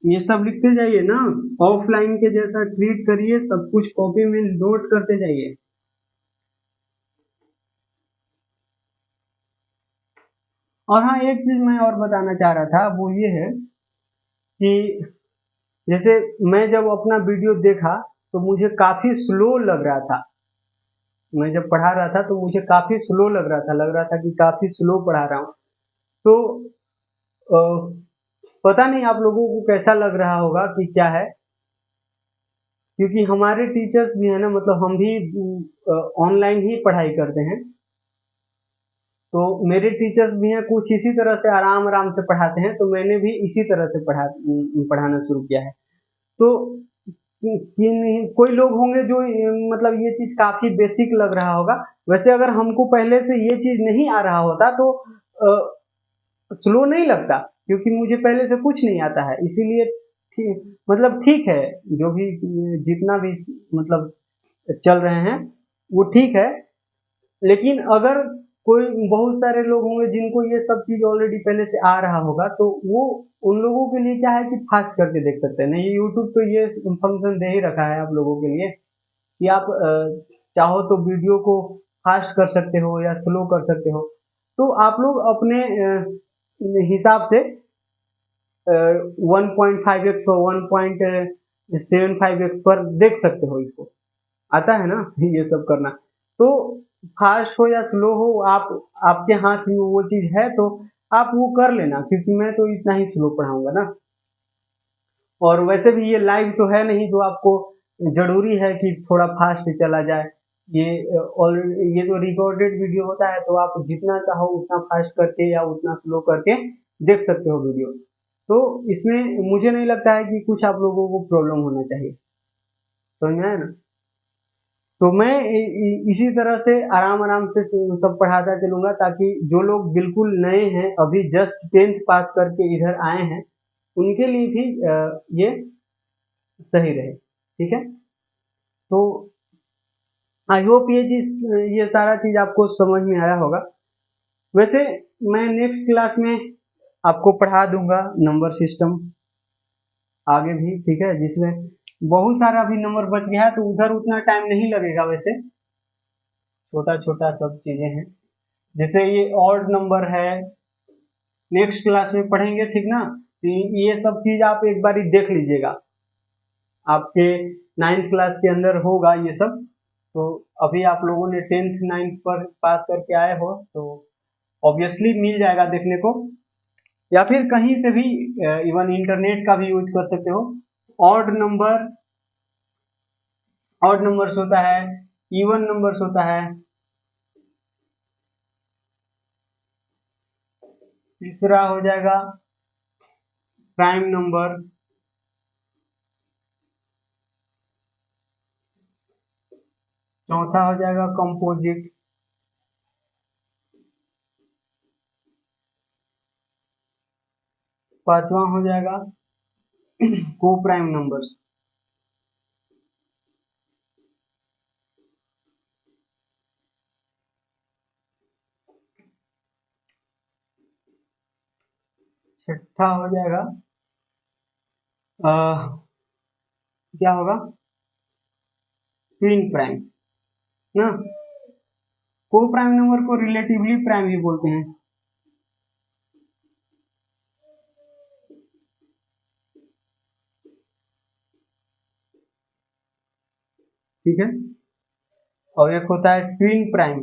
ये सब लिखते जाइए ना, ऑफलाइन के जैसा ट्रीट करिए, सब कुछ कॉपी में नोट करते जाइए। और हाँ एक चीज मैं और बताना चाह रहा था, वो ये है कि जैसे मैं जब अपना वीडियो देखा तो मुझे काफी स्लो लग रहा था, मैं जब पढ़ा रहा था तो मुझे काफी स्लो लग रहा था कि काफी स्लो पढ़ा रहा हूँ। तो अ, पता नहीं आप लोगों को कैसा लग रहा होगा कि क्या है, क्योंकि हमारे टीचर्स भी है ना, मतलब हम भी ऑनलाइन ही पढ़ाई करते हैं, तो मेरे टीचर्स भी हैं, कुछ इसी तरह से आराम आराम से पढ़ाते हैं, तो मैंने भी इसी तरह से पढ़ाना शुरू किया है। तो कोई लोग होंगे जो मतलब ये चीज काफी बेसिक लग रहा होगा, वैसे अगर हमको पहले से ये चीज नहीं आ रहा होता तो स्लो नहीं लगता, क्योंकि मुझे पहले से कुछ नहीं आता है, इसीलिए मतलब ठीक है, जो भी जितना भी मतलब चल रहे हैं वो ठीक है। लेकिन अगर कोई बहुत सारे लोग होंगे जिनको ये सब चीज ऑलरेडी पहले से आ रहा होगा, तो वो उन लोगों के लिए क्या है कि फास्ट करके देख सकते हैं, नहीं यूट्यूब तो ये फंक्शन दे ही रखा है आप लोगों के लिए कि आप चाहो तो वीडियो को फास्ट कर सकते हो या स्लो कर सकते हो, तो आप लोग अपने हिसाब से 1.5x पर 1.75x पर देख सकते हो इसको, आता है ना ये सब करना। तो फास्ट हो या स्लो हो, आप आपके हाथ में वो चीज है तो आप वो कर लेना, क्योंकि मैं तो इतना ही स्लो पढ़ाऊंगा ना। और वैसे भी ये लाइव तो है नहीं जो आपको जरूरी है कि थोड़ा फास्ट चला जाए, ये और ये जो रिकॉर्डेड वीडियो होता है तो आप जितना चाहो उतना फास्ट करके या उतना स्लो करके देख सकते हो वीडियो। तो इसमें मुझे नहीं लगता है कि कुछ आप लोगों को प्रॉब्लम होना चाहिए, समझ में आया ना। तो मैं इसी तरह से आराम आराम से सब पढ़ाता चलूंगा, ताकि जो लोग बिल्कुल नए हैं, अभी जस्ट 10th पास करके इधर आए हैं, उनके लिए भी ये सही रहे, ठीक है। तो आई होप ये सारा चीज आपको समझ में आया होगा। वैसे मैं नेक्स्ट क्लास में आपको पढ़ा दूंगा नंबर सिस्टम आगे भी, ठीक है, जिसमें बहुत सारा भी नंबर बच गया है, तो उधर उतना टाइम नहीं लगेगा, वैसे छोटा छोटा सब चीजें हैं, जैसे ये ऑड नंबर है, नेक्स्ट क्लास में पढ़ेंगे, ठीक ना। तो ये सब चीज आप एक बार देख लीजिएगा, आपके 9th क्लास के अंदर होगा ये सब। तो अभी आप लोगों ने 10th 9th पर पास करके आए हो, तो ऑब्वियसली मिल जाएगा देखने को, या फिर कहीं से भी इवन इंटरनेट का भी यूज कर सकते हो। ऑड नंबर, ऑड नंबर्स होता है, इवन नंबर्स होता है, तीसरा हो जाएगा प्राइम नंबर, चौथा हो जाएगा कंपोजिट, पांचवा हो जाएगा को प्राइम नंबर्स, छठा हो जाएगा क्या होगा, ट्विन प्राइम ना। को प्राइम नंबर को रिलेटिवली प्राइम भी बोलते हैं। ठीक है, और एक होता है ट्विन प्राइम।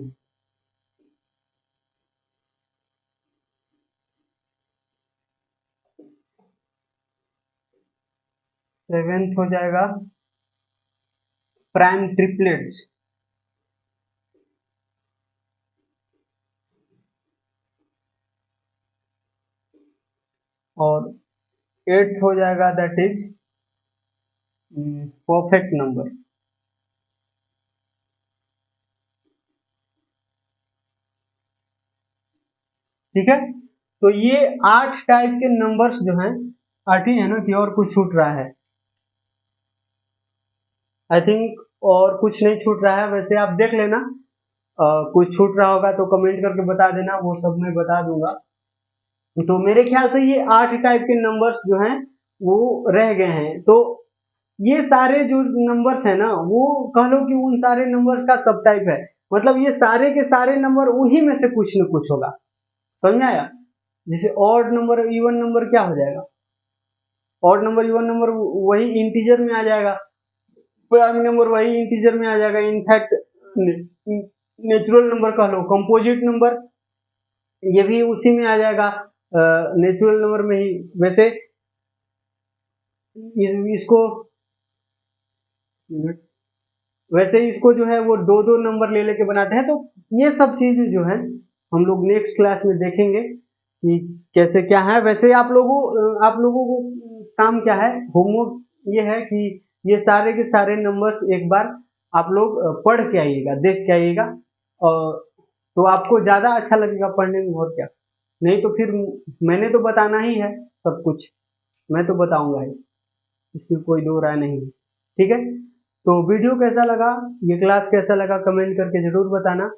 सेवेंथ हो जाएगा प्राइम ट्रिपलेट्स। और एट्थ हो जाएगा दैट इज परफेक्ट नंबर। ठीक है, तो ये 8 टाइप के नंबर्स जो हैं, 8 ही है ना कि और कुछ छूट रहा है? आई थिंक और कुछ नहीं छूट रहा है। वैसे आप देख लेना, कुछ छूट रहा होगा तो कमेंट करके बता देना, वो सब मैं बता दूंगा। तो मेरे ख्याल से ये 8 टाइप के नंबर्स जो हैं वो रह गए हैं। तो ये सारे जो नंबर्स है ना, वो कह लो कि उन सारे नंबर्स का सब टाइप है। मतलब ये सारे के सारे नंबर उन्हीं में से कुछ न कुछ होगा। समझ में आया? जैसे ऑड नंबर इवन नंबर क्या हो जाएगा, ऑड नंबर इवन नंबर वही इंटीजर में आ जाएगा, प्राइम नंबर वही इंटीजर में आ जाएगा। इनफैक्ट नेचुरल नंबर कह लो, कंपोजिट नंबर ये भी उसी में आ जाएगा, नेचुरल नंबर में ही। वैसे इसको जो है वो दो दो नंबर ले लेके बनाते हैं। तो ये सब चीज जो है हम लोग नेक्स्ट क्लास में देखेंगे कि कैसे क्या है। वैसे आप लोगों को काम क्या है, होमवर्क ये है कि ये सारे के सारे नंबर्स एक बार आप लोग पढ़ के आइएगा, देख के आइएगा, और तो आपको ज्यादा अच्छा लगेगा पढ़ने में। और क्या, नहीं तो फिर मैंने तो बताना ही है सब कुछ, मैं तो बताऊंगा ही, इसमें कोई दो राय नहीं है। ठीक है, तो वीडियो कैसा लगा, ये क्लास कैसा लगा, कमेंट करके जरूर बताना।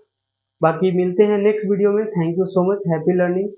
बाकी मिलते हैं नेक्स्ट वीडियो में। Thank you so much, happy learning.